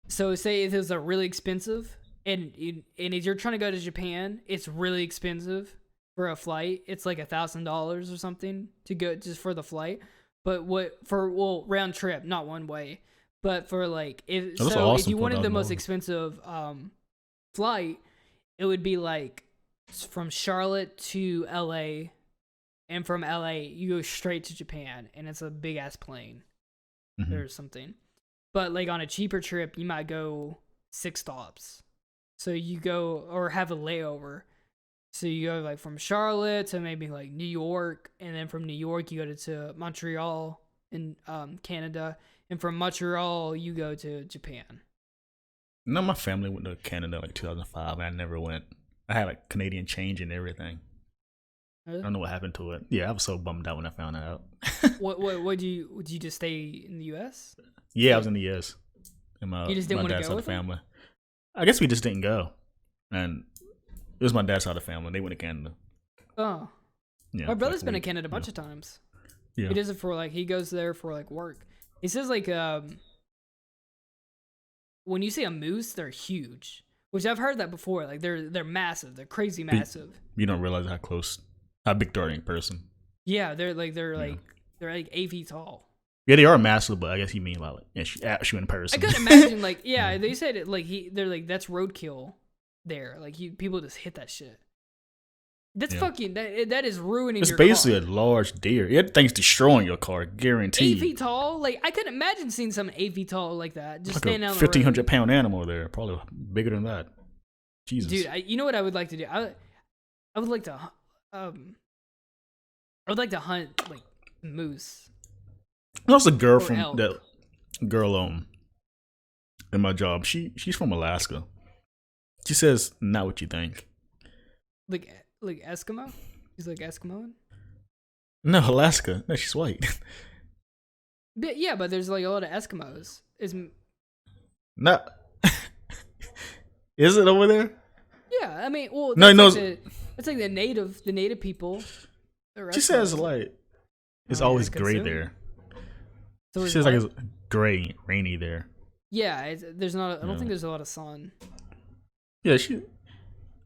say if it's a really expensive, and if you're trying to go to Japan, it's really expensive for a flight. It's like $1,000 or something to go just for the flight. But round trip, not one way. But for like if you wanted the most expensive flight, it would be like. From Charlotte to LA, and from LA you go straight to Japan, and it's a big ass plane or something. But like on a cheaper trip, you might go 6 stops. So you go or have a layover. So you go like from Charlotte to maybe like New York, and then from New York you go to Montreal in Canada, and from Montreal you go to Japan. No, my family went to Canada like 2005, and I never went. I had like Canadian change and everything. Really? I don't know what happened to it. Yeah, I was so bummed out when I found out. What do you just stay in the U.S.? Yeah, I was in the U.S. And you just didn't my want to dad's go side with of the family. I guess we just didn't go, and it was my dad's side of the family. They went to Canada. Oh, yeah. My brother's been to Canada a bunch of times. Yeah, he does it for like he goes there for like work. He says like when you see a moose, they're huge, which I've heard that before. Like they're massive, they're crazy massive. You don't realize how big they are in person. Yeah, they're like 8 feet tall. Yeah, they are massive, but I guess you mean like actually in person. I couldn't imagine like they said it like they're like that's roadkill there. Like people just hit that shit. That's fucking that is ruining it's your basically car. a large deer. That thing's destroying your car, guaranteed. 8 feet tall? Like I couldn't imagine seeing something 8 feet tall like that. Just like standing a on the road. 1,500-pound animal there, probably bigger than that. Jesus, Dude, you know what I would like to do? I would like to hunt like moose. there's a girl or from elk. that girl in my job. She's from Alaska. She says not what you think. Like Eskimo? He's like Eskimoan? No, Alaska. No, she's white. But there's like a lot of Eskimos. No. Is it over there? Yeah, I mean, well, No, that's like the native people. She says like it's always gray there. So She says like it's gray, rainy there. Yeah, there's not. I don't think there's a lot of sun. Yeah,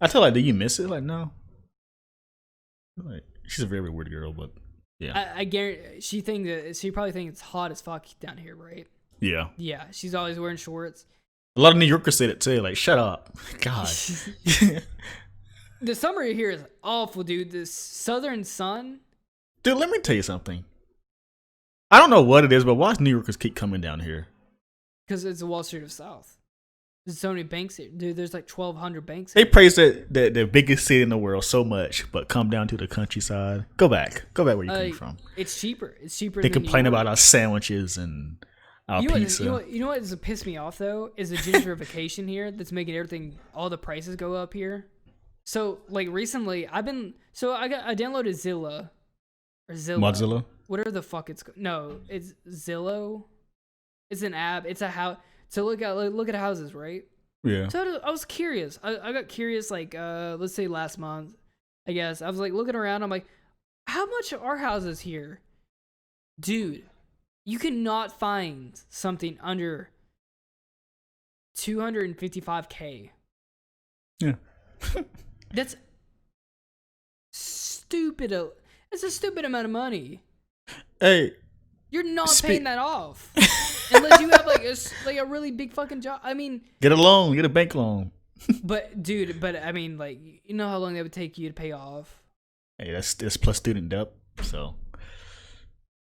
I tell her, do you miss it? Like, no. Like, she's a very weird girl, but yeah. I guarantee she probably thinks it's hot as fuck down here, right? Yeah. Yeah, she's always wearing shorts. A lot of New Yorkers said it too. Like, shut up, God. The summer here is awful, dude. This southern sun. Dude, let me tell you something. I don't know what it is, but why do New Yorkers keep coming down here? Because it's the Wall Street of South. There's so many banks here. Dude, there's like 1,200 banks They here. praise the biggest city in the world so much, but come down to the countryside. Go back where you came from. It's cheaper. It's cheaper They than complain New York. about our sandwiches and our pizza. You know what does piss me off, though? Is the gentrification here that's making everything, all the prices go up here. So, like, recently, I downloaded Zillow. Or Zillow. Mozilla? Whatever the fuck it's called. No, it's Zillow. It's an app. It's a house. So look at houses, right? Yeah. So I was curious. I got curious, like, let's say last month, I guess. I was, like, looking around. I'm like, how much are houses here? Dude, you cannot find something under $255K. Yeah. That's stupid. That's a stupid amount of money. Hey. You're not paying that off. Unless you have like a really big fucking job. I mean, Get a loan. Get a bank loan. but I mean, like, you know how long that would take you to pay off? Hey, that's plus student debt. So.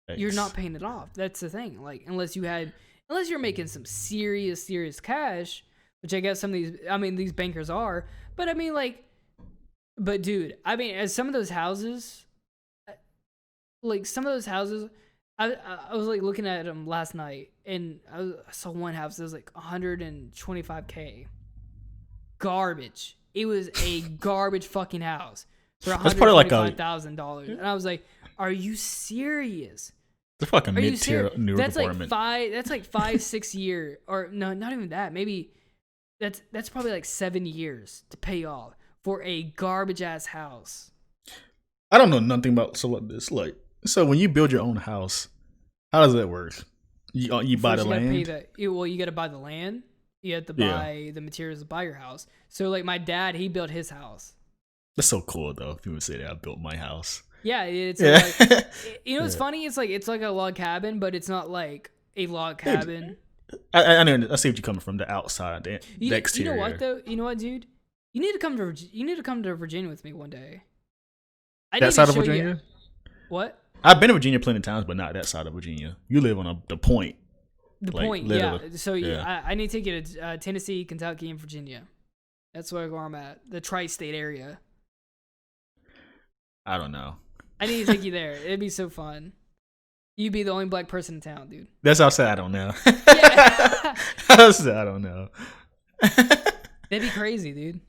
Thanks. You're not paying it off. That's the thing. Like, unless you're making some serious cash, which I guess these bankers are. But I mean, like, dude, I mean, as some of those houses, I was like looking at them last night, and I saw one house that was like $125K. Garbage. It was a garbage fucking house for $125,000, and I was like, "Are you serious? It's a fucking mid-tier New York apartment. That's like 5-6 year, or no, not even that. Maybe that's probably like 7 years to pay off for a garbage ass house. I don't know nothing about this. Like, so when you build your own house, how does that work? You buy the land? You got to buy the land. You have to buy the materials to buy your house. So, like, my dad, he built his house. That's so cool, though. If you would say that I built my house. Yeah, it's like, you know what's funny? It's like a log cabin, but it's not like a log cabin. I know. I see what you're coming from. The outside, the exterior. You know what though? You know what, dude? You need to come to Virginia with me one day. That side of Virginia? What? I've been to Virginia plenty of times, but not that side of Virginia. You live on the point. The like, point, literally. yeah. So I need to take you to Tennessee, Kentucky, and Virginia. That's where I'm at. The tri-state area. I don't know. I need to take you there. It'd be so fun. You'd be the only black person in town, dude. That's how I said I don't know. Yeah. I said I don't know. That'd be crazy, dude.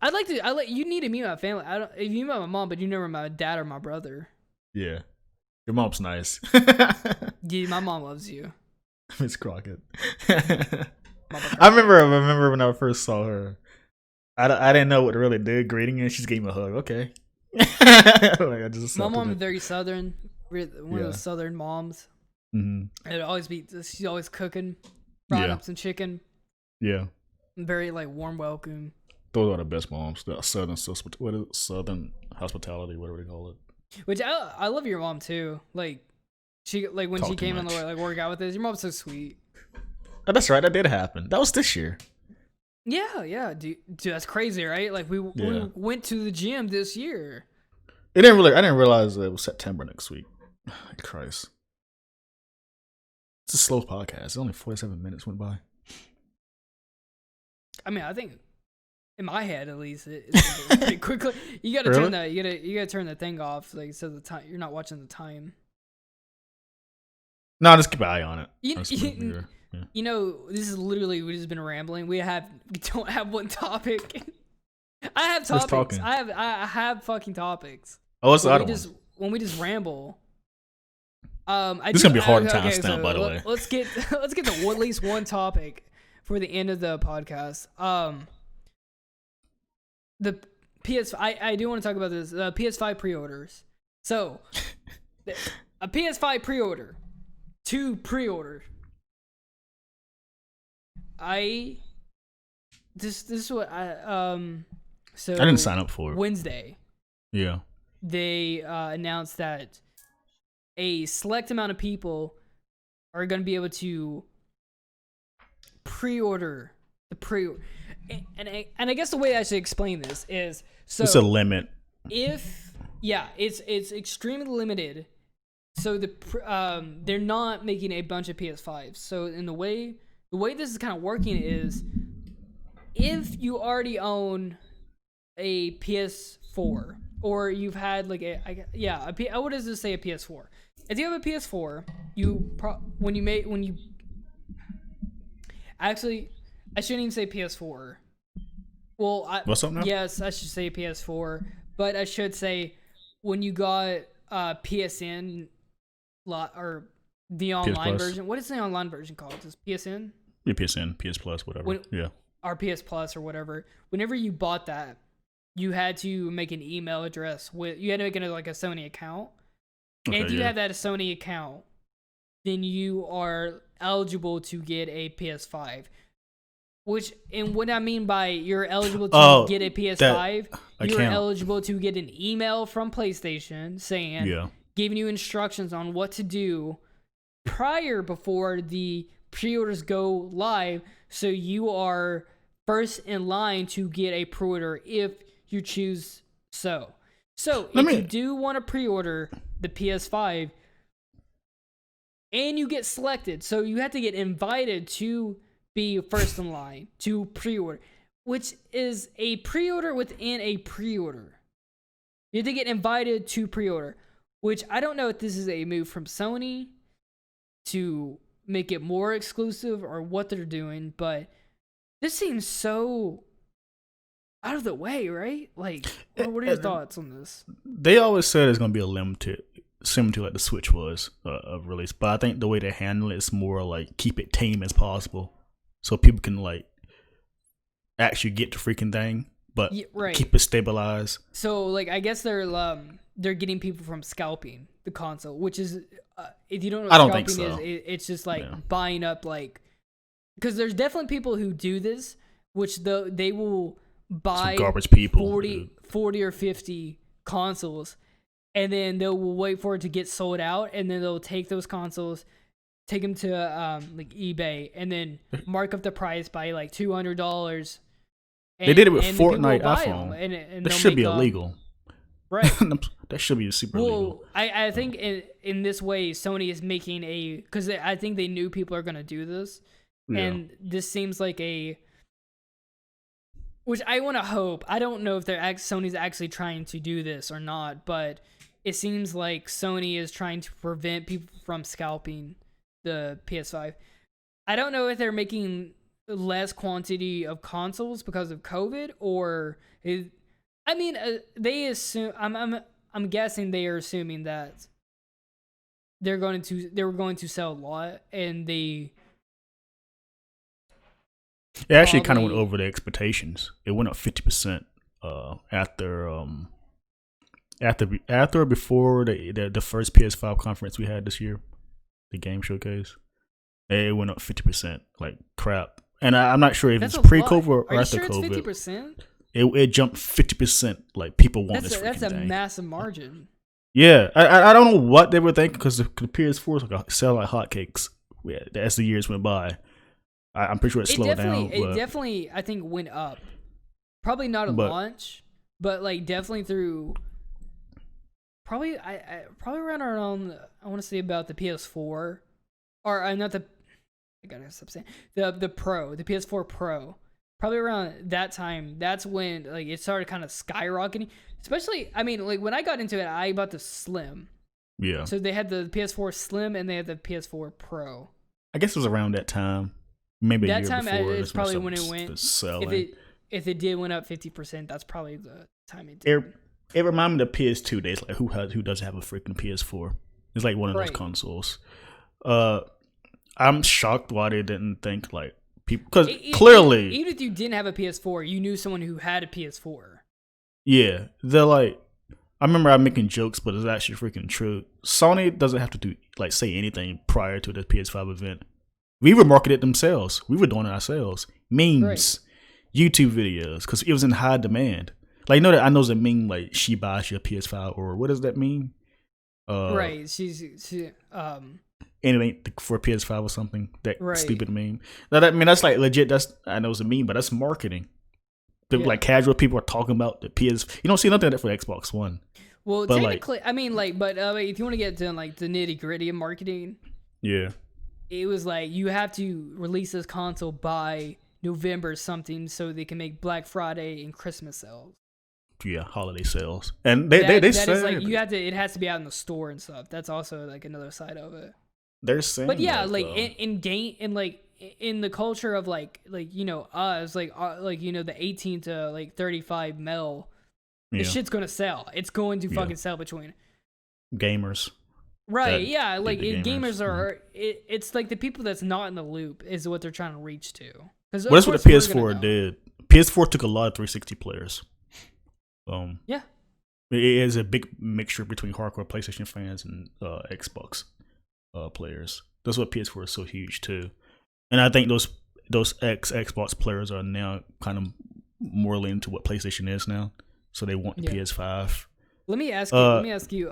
I'd like to. You need to meet my family. If you met my mom, but you never met my dad or my brother. Yeah, your mom's nice. Yeah, my mom loves you. Miss Crockett. I remember when I first saw her. I didn't know what to really do. Greeting her, she just gave me a hug. Okay. I just my mom is very southern. One of those southern moms. Mm-hmm. It'd always be. She's always cooking, frying up some chicken. Yeah. Very like warm welcome. Those are the best moms. The southern hospitality, whatever they call it. Which I love your mom too. Like when she came in the work out with us. Your mom's so sweet. Oh, that's right. That did happen. That was this year. Yeah, dude, that's crazy, right? Like we went to the gym this year. I didn't realize it was September next week. Christ, it's a slow podcast. It's only 47 minutes went by. I mean, I think in my head at least it's pretty quickly. You gotta turn that. You gotta turn the thing off, like so the time you're not watching the time. No, just keep an eye on it. You know, this is literally we've just been rambling. We don't have one topic. I have topics. I have fucking topics. Oh, what's the other one? When we just ramble. This is gonna be hard to timestamp, by the way. Let's get to at least one topic for the end of the podcast. The PS. I do want to talk about this. PS5 pre-orders. So, a PS5 pre-order, 2 pre-order. This is what so I didn't sign up for it. Wednesday. Yeah. They announced that a select amount of people are going to be able to pre-order and I guess the way I should explain this is so it's a limit. It's extremely limited. So they're not making a bunch of PS5s. So in the way this is kind of working is if you already own a PS4 or you've had like what does this say a PS4? If you have a PS4, actually I shouldn't even say PS4. Well, what's up now? Yes, I should say PS4, but I should say when you got PSN or the online version. What is the online version called? Is PSN? Yeah, PSN, PS Plus, whatever. Or PS Plus or whatever. Whenever you bought that, you had to make an email address you had to make it like a Sony account. Okay, and if you have that Sony account, then you are eligible to get a PS5. And what I mean by you're eligible to get a PS5, you're eligible to get an email from PlayStation saying, giving you instructions on what to do before the pre-orders go live, so you are first in line to get a pre-order if you choose so. So if you do want to pre-order the PS5 and you get selected, so you have to get invited to be first in line to pre-order, which is a pre-order within a pre-order. You have to get invited to pre-order, which I don't know if this is a move from Sony to make it more exclusive or what they're doing, but this seems so out of the way, right? Like, what are your thoughts on this? They always said it's going to be a limited, similar to like the Switch was of release, but I think the way they handle it is more like keep it tame as possible, so people can like actually get the freaking thing, but keep it stabilized. So, like, I guess they're getting people from scalping the console, which is if you don't know what scalping is, it's just like buying up like, because there's definitely people who do this, which they will buy some garbage people 40 or 50 consoles, and then they'll wait for it to get sold out, and then they'll take those consoles, take them to like eBay, and then mark up the price by like $200. They did it with Fortnite iPhone. And that should be illegal. Right. That should be super legal. I think in this way, Sony is making because I think they knew people are going to do this. Yeah. And this seems like which I want to hope. I don't know if Sony's actually trying to do this or not, but it seems like Sony is trying to prevent people from scalping the PS5. I don't know if they're making less quantity of consoles because of COVID, or they assume. I'm guessing they are assuming that they were going to sell a lot, and they. It actually kind of went over the expectations. It went up 50% after or before the first PS5 conference we had this year, the game showcase. It went up 50%, like crap. And I'm not sure if it's pre-COVID or after COVID. It's 50%? It jumped 50%. Like people want this. That's a massive margin. Yeah, I don't know what they were thinking because the PS4 sell like hotcakes as the years went by. I'm pretty sure it slowed down. It definitely, I think, went up. Probably not at launch, but like definitely through. Probably around I want to say about the PS4, or not the. I gotta stop saying the Pro, the PS4 Pro. Probably around that time. That's when like it started kind of skyrocketing. Especially, I mean, like when I got into it, I bought the Slim. Yeah. So they had the PS4 Slim and they had the PS4 Pro. I guess it was around that time. Maybe that a year time before. It's probably when it went. If it did went up 50%, that's probably the time it did. It reminded me of the PS2 days. Like who doesn't have a freaking PS4? It's like one of those consoles. I'm shocked why they didn't think like people, because clearly, even if you didn't have a PS4, you knew someone who had a PS4. Yeah, they're like. I remember I'm making jokes, but it's actually freaking true. Sony doesn't have to say anything prior to the PS5 event. We were marketing it themselves. We were doing it ourselves. Memes, YouTube videos, because it was in high demand. Like, you know that I know the meme, like, she buys you a PS5, or what does that mean? Right. Anything for a PS5 or something. That stupid meme. Now, that's like legit. I know it's a meme, but that's marketing. Like, casual people are talking about the PS. You don't see nothing like that for Xbox One. Well, but technically, I mean, like, but if you want to get to like the nitty gritty of marketing, yeah, it was like you have to release this console by November something so they can make Black Friday and Christmas sales. Yeah, holiday sales, and they say like you have to. It has to be out in the store and stuff. That's also like another side of it. They're saying, but yeah, like in the culture of like you know us, like you know the 18 to like 35 mil. Yeah. This shit's gonna sell. It's going to fucking sell between gamers. Right, yeah. Like gamers are it's like the people that's not in the loop is what they're trying to reach to. Well, that's what the PS4 did. PS4 took a lot of 360 players. Yeah. It is a big mixture between hardcore PlayStation fans and Xbox players. That's what PS4 is so huge too. And I think those Xbox players are now kind of more leaning to what PlayStation is now. So they want the PS5. Let me ask you.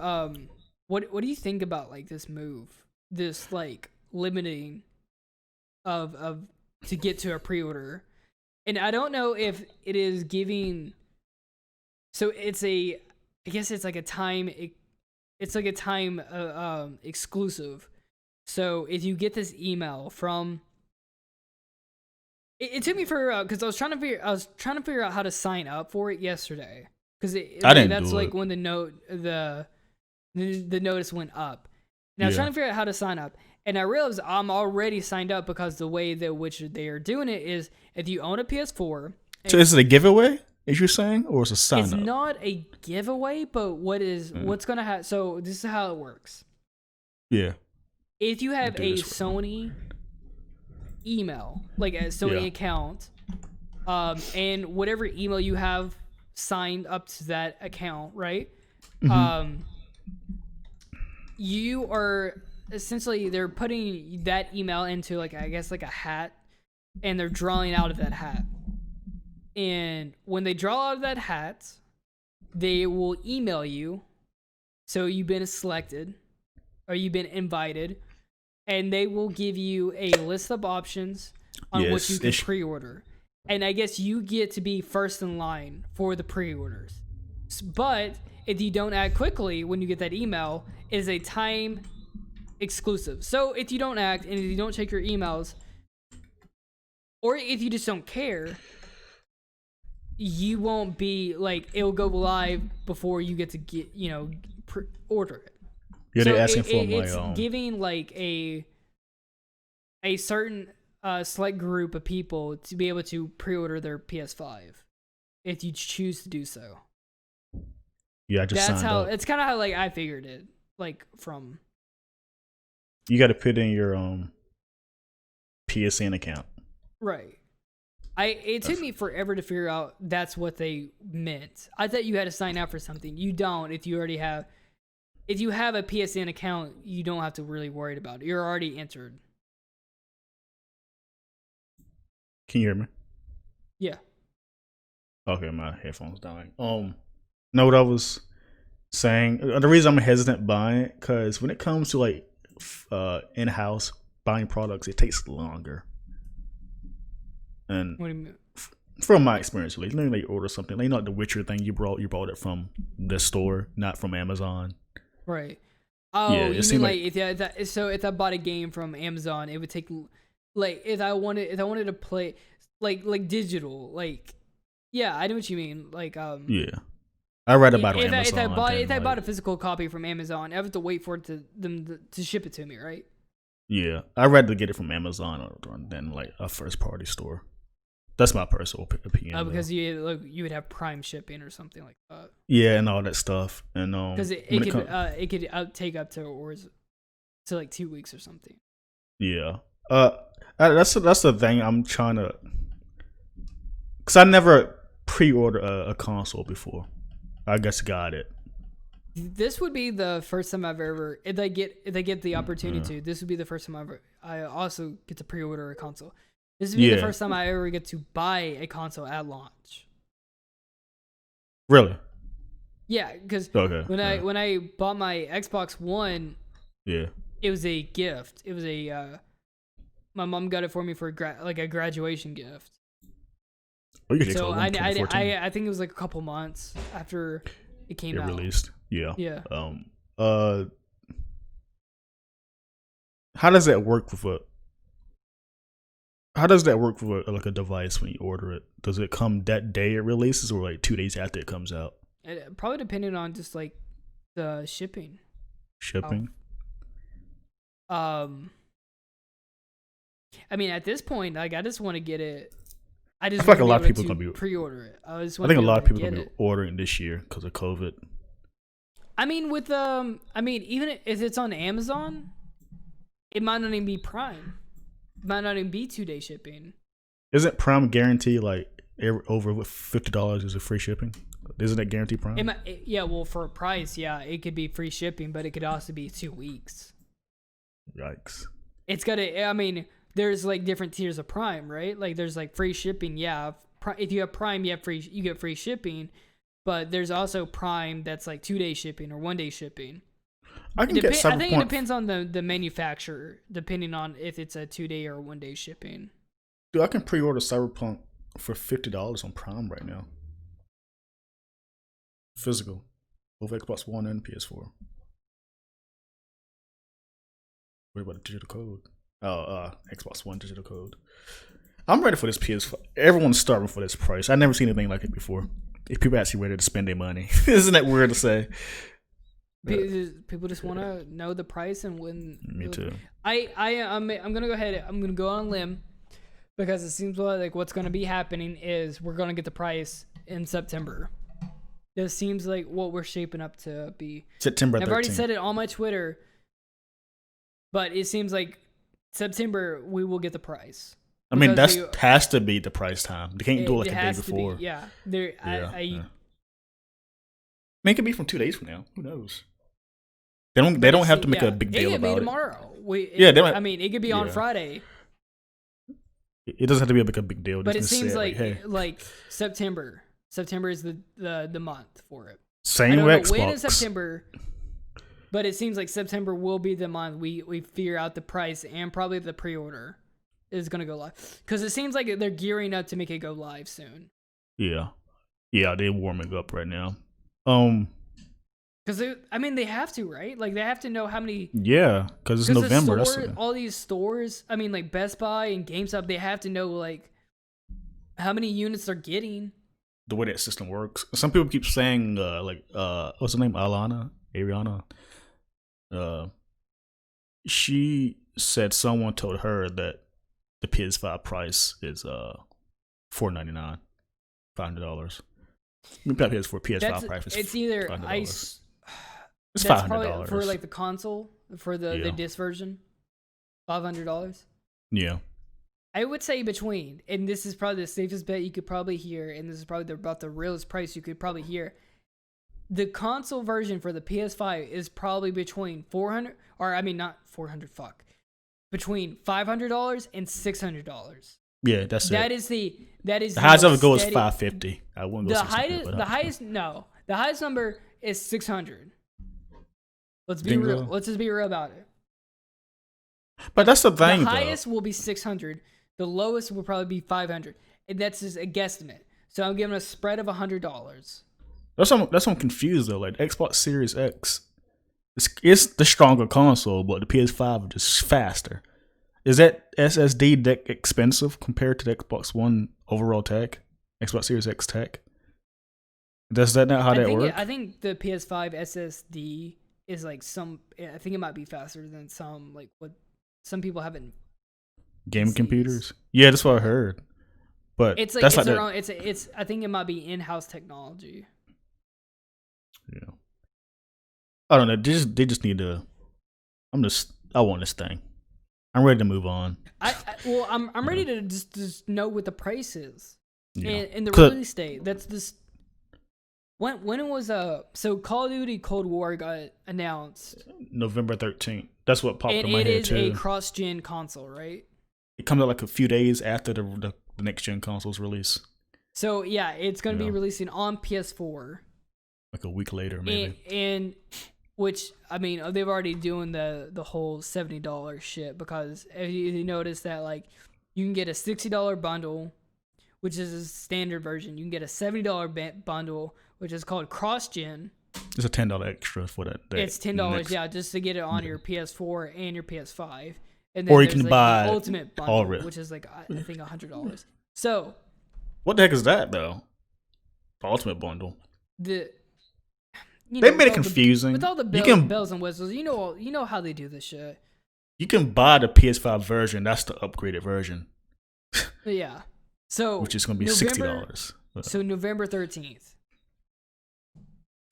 What do you think about like this move, this like limiting of to get to a pre-order? And I don't know if it is giving. So I guess it's like a time. It's like a time exclusive. So if you get this email from. It took me for because I was trying to figure out how to sign up for it yesterday because that's like when the notice went up. And I was trying to figure out how to sign up, and I realized I'm already signed up because the way that which they are doing it is if you own a PS4. So is it a giveaway? Is you saying, or is it a sign up? It's not a giveaway, but what's gonna happen? So this is how it works. Yeah. If you have a Sony email, like a Sony account, and whatever email you have signed up to that account, right? Mm-hmm. You are essentially they're putting that email into like I guess like a hat, and they're drawing out of that hat. And when they draw out of that hat, they will email you. So you've been selected, or you've been invited. And they will give you a list of options on what you can pre-order. And I guess you get to be first in line for the pre-orders. But if you don't act quickly when you get that email, it is a time exclusive. So if you don't act and if you don't check your emails, or if you just don't care, you won't be like, it'll go live before you get to get, order it. Yeah, so they're asking for it's giving like a certain select group of people to be able to pre-order their PS5 if you choose to do so. Yeah, I just signed up. It's kind of how like I figured it, like from. You got to put in your PSN account. Right. It took me forever to figure out that's what they meant. I thought you had to sign up for something. You don't. If you have a PSN account, you don't have to really worry about it. You're already entered. Can you hear me? Yeah. Okay, my headphones dying. Know what I was saying? The reason I'm hesitant buying it, because when it comes to like in-house buying products, it takes longer. And what do you mean? From my experience, at least, they order something. Like, not the Witcher thing you brought it from the store, not from Amazon. Right. Oh, yeah, you mean like if I bought a game from Amazon, it would take like if I wanted to play like digital, like yeah, I know what you mean. Like yeah, I read about it on Amazon. If I bought a physical copy from Amazon, I have to wait for it to ship it to me, right? Yeah, I'd rather get it from Amazon than like a first party store. That's my personal opinion. Because you would have Prime shipping or something like that. Yeah, and all that stuff, and because it could take up to like 2 weeks or something. Yeah, that's the thing I'm trying to. Cause I never pre-ordered a console before. I just got it. This would be the first time I've ever, if they get the opportunity to. This would be the first time I also get to pre-order a console. This would be the first time I ever get to buy a console at launch. Really? Yeah, because when I bought my Xbox One, it was a gift. It was my mom got it for me for a graduation gift. So I think it was like a couple months after it came out. Released. Yeah. Yeah. How does that work with like a device when you order it? Does it come that day it releases, or like 2 days after it comes out? Probably depending on just like the shipping. I mean, at this point, like I just want to get it. I feel like a lot of people are gonna be pre-order it. I think a lot of people are gonna be ordering this year because of COVID. I mean, even if it's on Amazon, it might not even be Prime. It might not even be 2-day shipping. Isn't Prime guaranteed like over $50 is a free shipping? Isn't it guaranteed Prime? Well, for a price, it could be free shipping, but it could also be 2 weeks. Yikes! It's gotta. I mean, there's like different tiers of Prime, right? Like there's like free shipping. Yeah, if you have Prime, you get free shipping. But there's also Prime that's like 2-day shipping or 1-day shipping. I think it depends on the manufacturer, depending on if it's a 2-day or 1-day shipping. Dude, I can pre-order Cyberpunk for $50 on Prime right now. Physical, both Xbox One and PS4. What about the digital code? Xbox One digital code. I'm ready for this PS5. Everyone's starving for this price. I've never seen anything like it before. If people actually ready to spend their money, isn't that weird to say? People just want to know the price and when. Me too. I'm gonna go ahead. I'm gonna go on a limb because it seems like what's gonna be happening is we're gonna get the price in September. This seems like what we're shaping up to be. September 13th. I've already said it on my Twitter, but it seems like September we will get the price. I mean, has to be the price time. They can't do it like a day before. Yeah. I mean, it could be from 2 days from now. Who knows? They don't have to make a big deal about it. It could be tomorrow. It could be on Friday. It doesn't have to be a big deal. But it seems like September. September is the month for it. Same with Xbox. When in September, but it seems like September will be the month we figure out the price and probably the pre-order is going to go live. Because it seems like they're gearing up to make it go live soon. Yeah, they're warming up right now. Because I mean, they have to, right? Like they have to know how many. Yeah, because it's November. All these stores, I mean, like Best Buy and GameStop, they have to know like how many units they're getting. The way that system works. Some people keep saying what's her name? Ariana. She said someone told her that the PS5 price is $499, $500. Maybe not PS5 price. It's either $500. It's that's $500 probably for like the console for the disc version. $500. Yeah. I would say between, and this is probably the safest bet you could probably hear, and this is probably about the realest price you could probably hear. The console version for the PS5 is probably between between $500 and $600. Yeah, that's that it. Is the highest ever go is $550. I wouldn't go the 600, highest number is $600. Let's be real. Let's just be real about it. But that's the thing. The highest will be $600. The lowest will probably be $500, and that's just a guesstimate. So I'm giving a spread of $100. That's why I'm confused though. Like the Xbox Series X, it's the stronger console, but the PS5 is just faster. Is that SSD that expensive compared to the Xbox One overall tech, Xbox Series X tech? Does that not how that works? I think the PS5 SSD is like I think it might be faster than some like what some people haven't. Game computers? Yeah, that's what I heard. But it's like that's it's their own. It's. I think it might be in-house technology. Yeah. I don't know. They just need to. I want this thing. I'm ready to move on. I'm ready to just know what the price is. Yeah. And the release date. That's just. When it was so Call of Duty Cold War got announced November 13th. That's what popped in my head too. And it is a cross-gen console, right? It comes out like a few days after the next gen console's release. So yeah, it's going to be releasing on PS4. Like a week later, maybe. And which I mean, they've already doing the whole $70 shit because if you notice that like you can get a $60 bundle, which is a standard version. You can get a $70 bundle, which is called cross-gen. It's a $10 extra for that. It's $10, yeah, just to get it on your PS4 and your PS5. And then or you can buy the ultimate bundle, which is like I think $100. So, what the heck is that though? The ultimate bundle. They made it confusing. With all the bells and whistles, you know how they do this shit. You can buy the PS5 version. That's the upgraded version. Yeah. So which is going to be $60. So November 13th.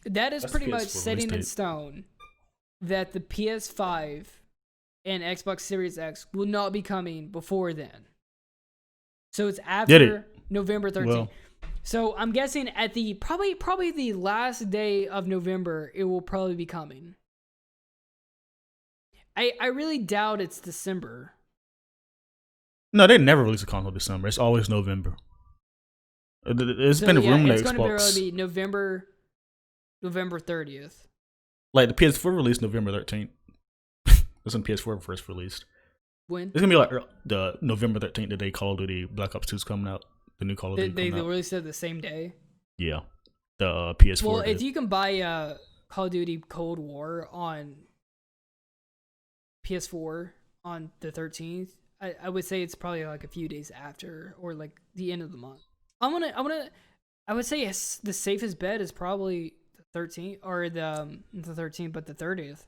That's pretty much setting in stone that the PS5 and Xbox Series X will not be coming before then. So it's after November 13th. Well, so I'm guessing at the probably the last day of November it will probably be coming. I really doubt it's December. No, they never release a console in December. It's always November. It's been a rumor that Xbox. It's going to be November 30th. Like the PS4 released November 13th. That's when PS4 first released. When? It's gonna be like the November 13th, the day Call of Duty Black Ops 2 is coming out. The new Call of Duty. They released it the same day. Yeah, the PS4. Well, if you can buy Call of Duty Cold War on PS4 on the 13th, I would say it's probably like a few days after or like the end of the month. I would say yes, the safest bet is probably the 13th or the 13th, but the 30th.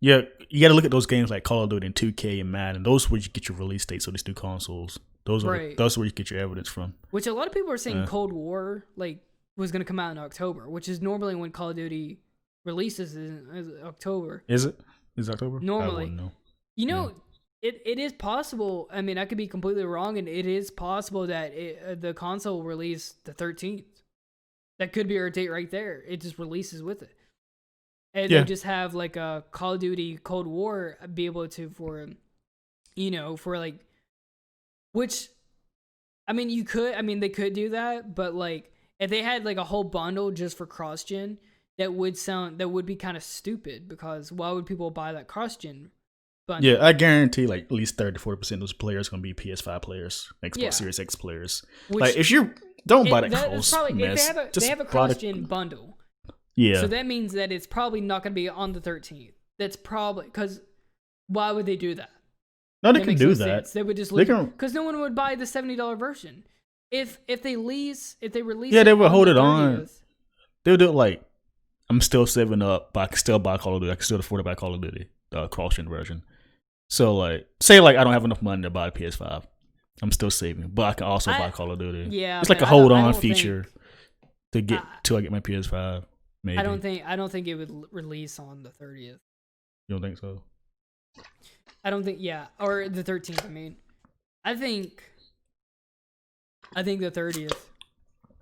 Yeah, you got to look at those games like Call of Duty and 2K and Madden. Those are where you get your release dates of these new consoles. Those are where you get your evidence from. Which a lot of people are saying Cold War like was going to come out in October, which is normally when Call of Duty releases is October. Is it? Is it October? Normally. I wouldn't know. You know, it is possible. I mean, I could be completely wrong, and it is possible that the console will release the 13th. That could be our date right there. It just releases with it. And they just have like a Call of Duty Cold War be able to for like, which, I mean, they could do that, but like if they had like a whole bundle just for cross-gen, that would be kind of stupid because why would people buy that cross-gen bundle? Yeah, I guarantee like at least 30-40% of those players are going to be PS5 players, Xbox Series X players. Which, like if you don't buy that console, they have a cross-gen bundle. Yeah. So that means that it's probably not going to be on the 13th. That's probably because why would they do that? No, they can do that. Sense. They would just leave because no one would buy the $70 version. If they release, yeah, they would hold it on. They would do it like I'm still saving up, but I can still buy Call of Duty. I can still afford to buy Call of Duty, cross-gen version. So like, say like I don't have enough money to buy a PS5, I'm still saving, but I can also buy Call of Duty. Yeah, it's like a hold on feature to get till I get my PS5. Maybe I don't think it would release on the 30th. You don't think so? I don't think, yeah, or the 13th. I mean, I think the 30th.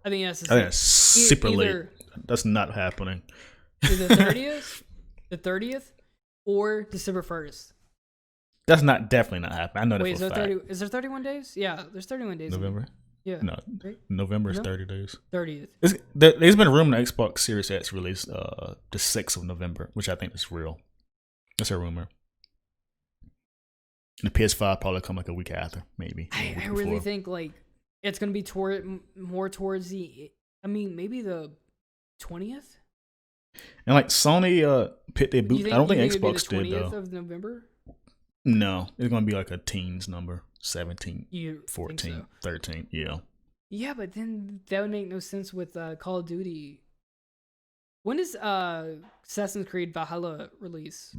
I think that's super late. That's not happening. Either the 30th, or December 1st. That's definitely not happening. I know that. Wait, is there 31 days? Yeah, there's 31 days. November. Yeah. No, right? November is 30 days. 30th. There's been a rumor the Xbox Series X released the 6th of November, which I think is real. That's a rumor. And the PS5 probably come like a week after, maybe. I really think like it's gonna be more towards the. I mean, maybe the 20th. And like Sony picked their boot. I don't think Xbox did though. 20th of November. No, it's gonna be like a teens number. 17, you 14, so? 13, yeah. Yeah, but then that would make no sense with Call of Duty. When does Assassin's Creed Valhalla release?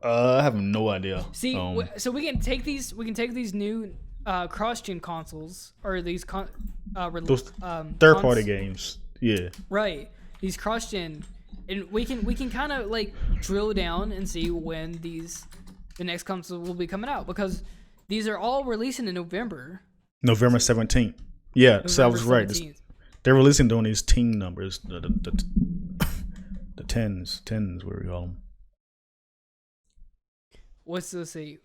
I have no idea. See, so we can take these new cross-gen consoles or these those third-party games. Yeah. Right. These cross-gen, and we can kind of like drill down and see when the next console will be coming out, because these are all releasing in November. November 17th. Yeah, November so I was 17th. Right. They're releasing doing these teen numbers, the tens, what do we call them? Let's see.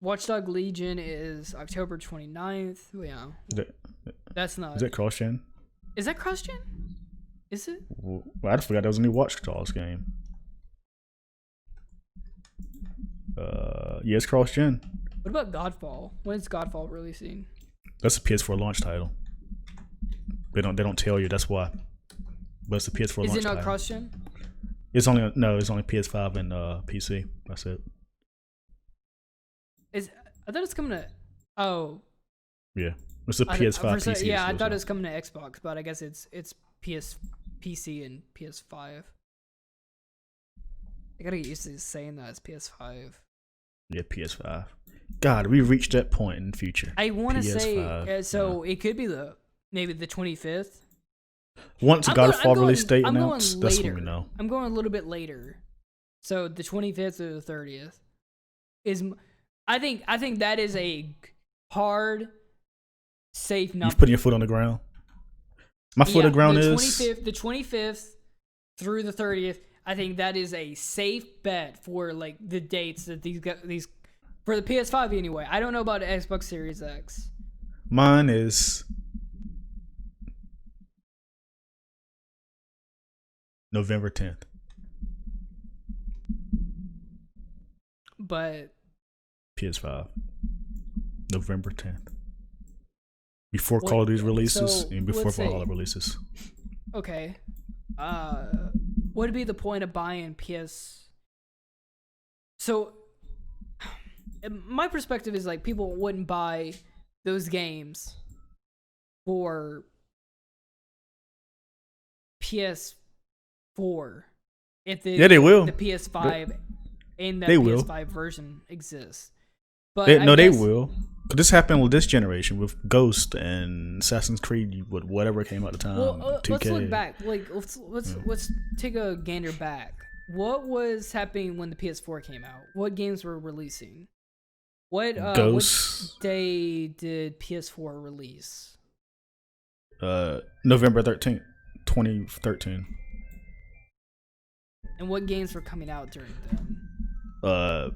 Watchdog Legion is October 29th. Yeah. That's not. Is that cross-gen? Is that cross-gen? Is it? Well, I forgot there was a new Watch Dogs game. Yeah, it's cross-gen. What about Godfall? When is Godfall releasing? That's a PS4 launch title. They don't tell you. That's why. But it's a PS4 launch title. Is it not cross-gen? It's only PS5 and PC. That's it. I thought it's coming to. Oh. Yeah, it's a PS5 PC. Yeah, I thought it was coming to Xbox, but I guess it's PC and PS5. I gotta get used to saying that it's PS5. Yeah, PS5. God, we reached that point in the future. I want to say it could be maybe the 25th. Once Godfall release date announced, that's when we know. I'm going a little bit later, so the 25th or the 30th is. I think that is a hard, safe number. You're putting your foot on the ground. My foot on the ground is the 25th through the 30th. I think that is a safe bet for like the dates that these for the PS5 anyway. I don't know about the Xbox Series X. Mine is November 10th. But PS5, November 10th. Before Call of Duty releases and before Valhalla releases. Okay. What would be the point of buying PS? So, my perspective is like people wouldn't buy those games for PS4 if they will. The PS5 and the they PS5 will. Version exists. But they will. Cause this happened with this generation with Ghost and Assassin's Creed, whatever came out at the time. Well, 2K. Let's look back. Like let's take a gander back. What was happening when the PS4 came out? What games were releasing? What day did PS4 release? November 13th, 2013. And what games were coming out during then?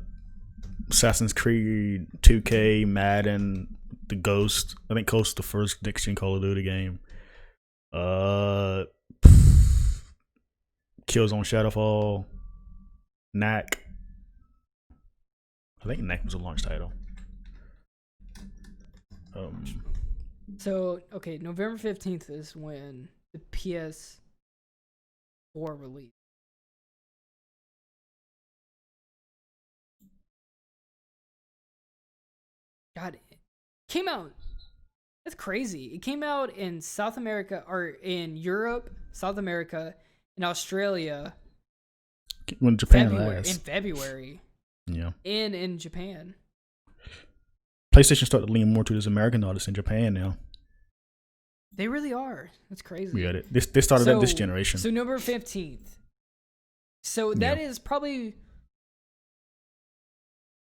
Assassin's Creed, 2K, Madden, the Ghost. I think Ghost is the first next-gen Call of Duty game. Killzone Shadowfall, Knack. I think Knack was a launch title. So, okay, November 15th is when the PS4 released. God, it came out. That's crazy. It came out in South America, or in Europe, South America, in Australia. When Japan In last. February. Yeah. And in Japan. PlayStation started to lean more to this American audience in Japan now. They really are. That's crazy. We got it. They started at this generation. So November 15th. So that is probably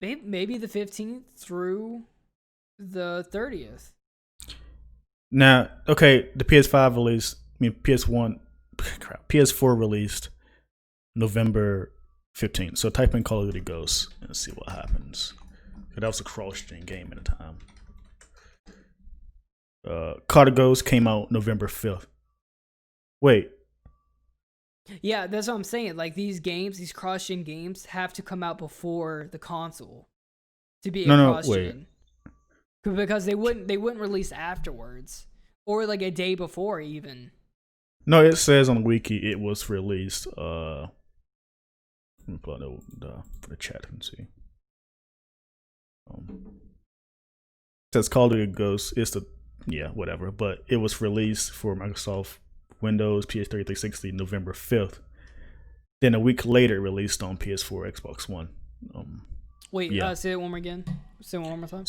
maybe the 15th through the 30th. Now, okay, the PS5 released, PS4 released November 15th. So type in Call of Duty Ghosts and see what happens. That was a cross-gen game at the time. Call of Ghosts came out November 5th. Wait. Yeah, that's what I'm saying. Like, these games, these cross-gen games, have to come out before the console to be a cross-gen. Because they wouldn't release afterwards, or like a day before even. No, it says on the wiki it was released. Let me pull out for the chat and see. It says Call of Duty Ghosts. It's whatever. But it was released for Microsoft Windows, PS3, 360, November 5th. Then a week later, released on PS4, Xbox One. Say it one more again. Say it one more time.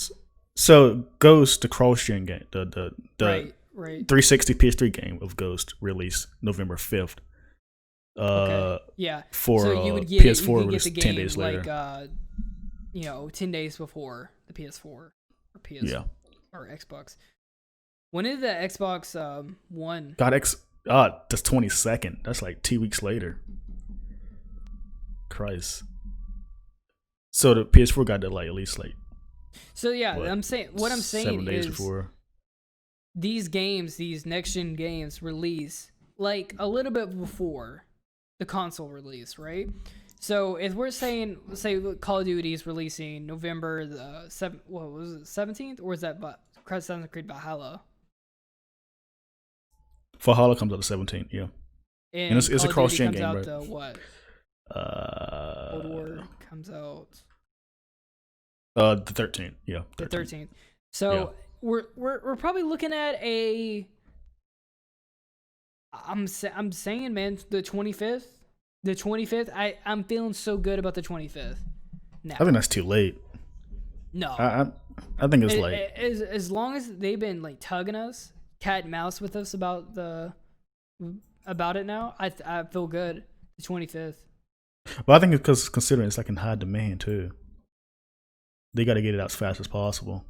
So Ghost, the cross-gen game, the right. 360 PS3 game of Ghost, released November 5th. Okay. Yeah. For so you would get PS4 you was get the 10 game days later. Like 10 days before the PS4 or or Xbox. When did the Xbox One? That's 22nd. That's like 2 weeks later. Christ. So the PS4 got that like at least like. So yeah, what I'm saying 7 days is before. These games, these next gen games, release like a little bit before the console release, right? So if we're saying, say Call of Duty is releasing November the 17th, or is that Assassin's Creed Valhalla? Valhalla comes out the 17th, yeah. And it's a cross-gen game, right? The what? Cold War comes out. The 13th, yeah. 13th. The 13th. So we're probably looking at a. I'm saying, man, the 25th. The 25th. I'm feeling so good about the 25th. Now. I think that's too late. No. I think it's late. As long as they've been like tugging us, cat and mouse with us about it now, I feel good. The 25th. Well, I think it's because considering it's like in high demand too. They got to get it out as fast as possible.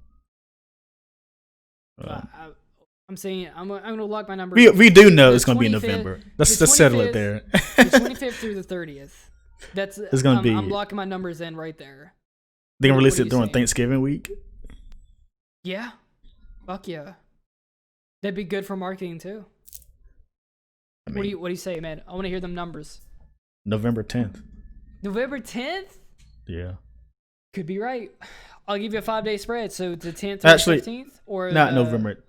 I'm saying I'm gonna lock my number. We do know it's gonna be in November. Let's settle it there. The 25th through the 30th. It's gonna be. I'm locking my numbers in right there. They gonna release it during Thanksgiving week. Yeah, fuck yeah. That'd be good for marketing too. What do you say, man? I want to hear them numbers. November 10th. November 10th? Yeah. Could be right. I'll give you a 5-day spread. So the 10th or the 15th, or not November.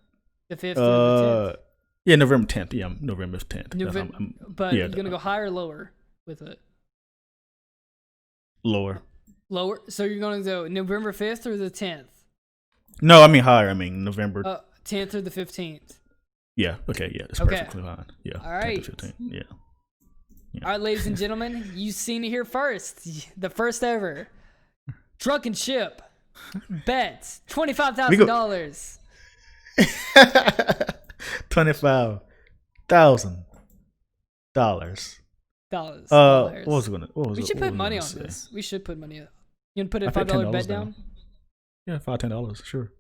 The 5th or the 10th. Yeah, November 10th. Yeah, November 10th. But you're gonna go higher or lower with it? Lower. Lower. So you're gonna go November 5th or the 10th? No, I mean higher. I mean November 10th or the 15th. Yeah. Okay. Yeah. That's perfectly fine. Yeah. All right. 10th to 15th. Yeah. All right, ladies and gentlemen, you've seen it here first. The first ever Drunken Ship bets $25,000. $25,000. What was it gonna? We should put money on this. We should put money on. You gonna put a $5 bet down? Yeah, $10. Sure.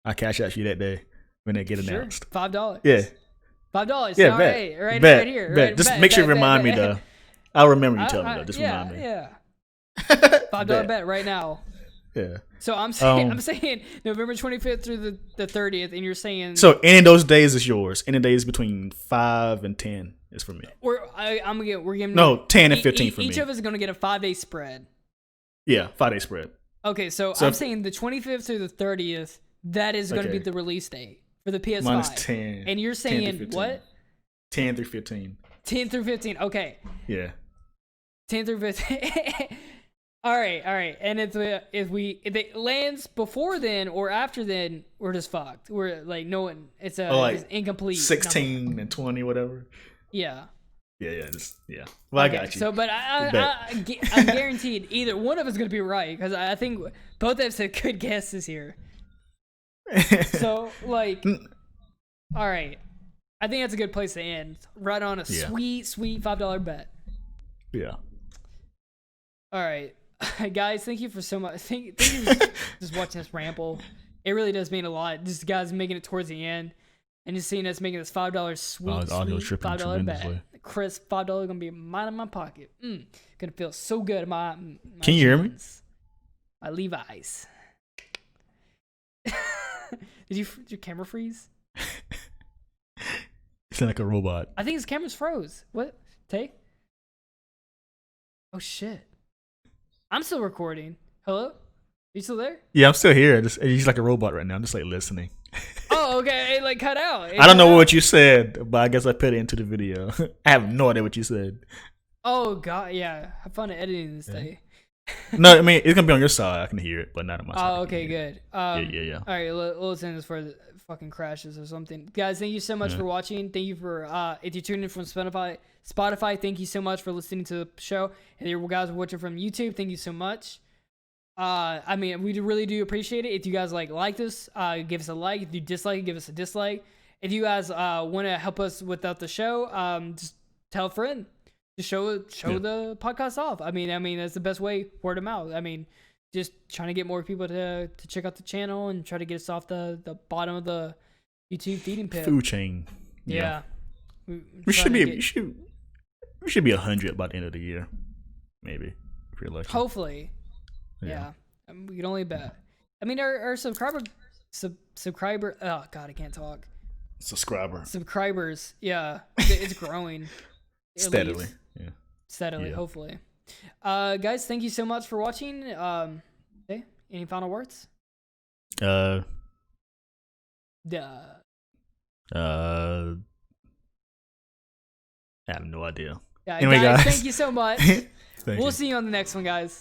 I cash out you that day when they get announced. $5. Yeah. $5. Yeah, right here. Bet. Just make sure you remind me though. I'll remember you telling me though. Just remind me. Yeah. $5 bet right now. Yeah. So I'm saying November 25th through the 30th, and you're saying so any of those days is yours. Any days between 5 and 10 is for me. We're giving 10 and 15 for me. Each of us is gonna get a 5-day spread. Yeah, 5-day spread. Okay, so I'm saying the 25th through the 30th. That is going to be the release date for the PS5. Minus 10. And you're saying what? 10 through 15. 10 through 15. Okay. Yeah. 10 through 15. All right. And if it lands before then or after then, we're just fucked. We're like no one. It's it's incomplete. 16 number. and 20, whatever. Yeah. Yeah. Well, okay, I got you. So, but I'm guaranteed either one of us is gonna be right because I think both of us had good guesses here. So, like, all right, I think that's a good place to end. Right on a sweet $5 bet. Yeah. All right, guys, thank you for so much. Thank you for just watching us ramble. It really does mean a lot. Just guys making it towards the end. And just seeing us making this $5 sweet $5 bet. Chris, $5 gonna be mine in my pocket. Gonna feel so good. My Can you hear me? My Levi's. Did your camera freeze? You sound like a robot. I think his camera's froze. What? Take? Oh shit. I'm still recording. Hello? You still there? Yeah, I'm still here. He's like a robot right now. I'm just like listening. Oh, okay. It like cut out. I don't know what you said, but I guess I put it into the video. I have no idea what you said. Oh god, yeah. Have fun editing this day. No, I mean it's gonna be on your side. I can hear it, but not on my side. Oh, okay, good. Yeah. All right, let's end this for the fucking crashes or something, guys. Thank you so much for watching. Thank you for if you tuned in from Spotify. Thank you so much for listening to the show. And you guys are watching from YouTube. Thank you so much. I mean, we really do appreciate it. If you guys like this, give us a like. If you dislike it, give us a dislike. If you guys want to help us without the show, just tell a friend. Just show the podcast off. I mean that's the best way. Word of mouth. I mean, just trying to get more people to check out the channel and try to get us off the bottom of the YouTube feeding pit. Food chain. Yeah. We should be 100 by the end of the year, maybe if you're lucky. Hopefully. Yeah. We can only bet. I mean, our subscriber. Oh god, I can't talk. Subscribers. Yeah, it's growing steadily. Steadily, hopefully. Guys, thank you so much for watching. Okay, any final words? I have no idea. Yeah, anyway, guys, thank you so much. We'll see you on the next one, guys.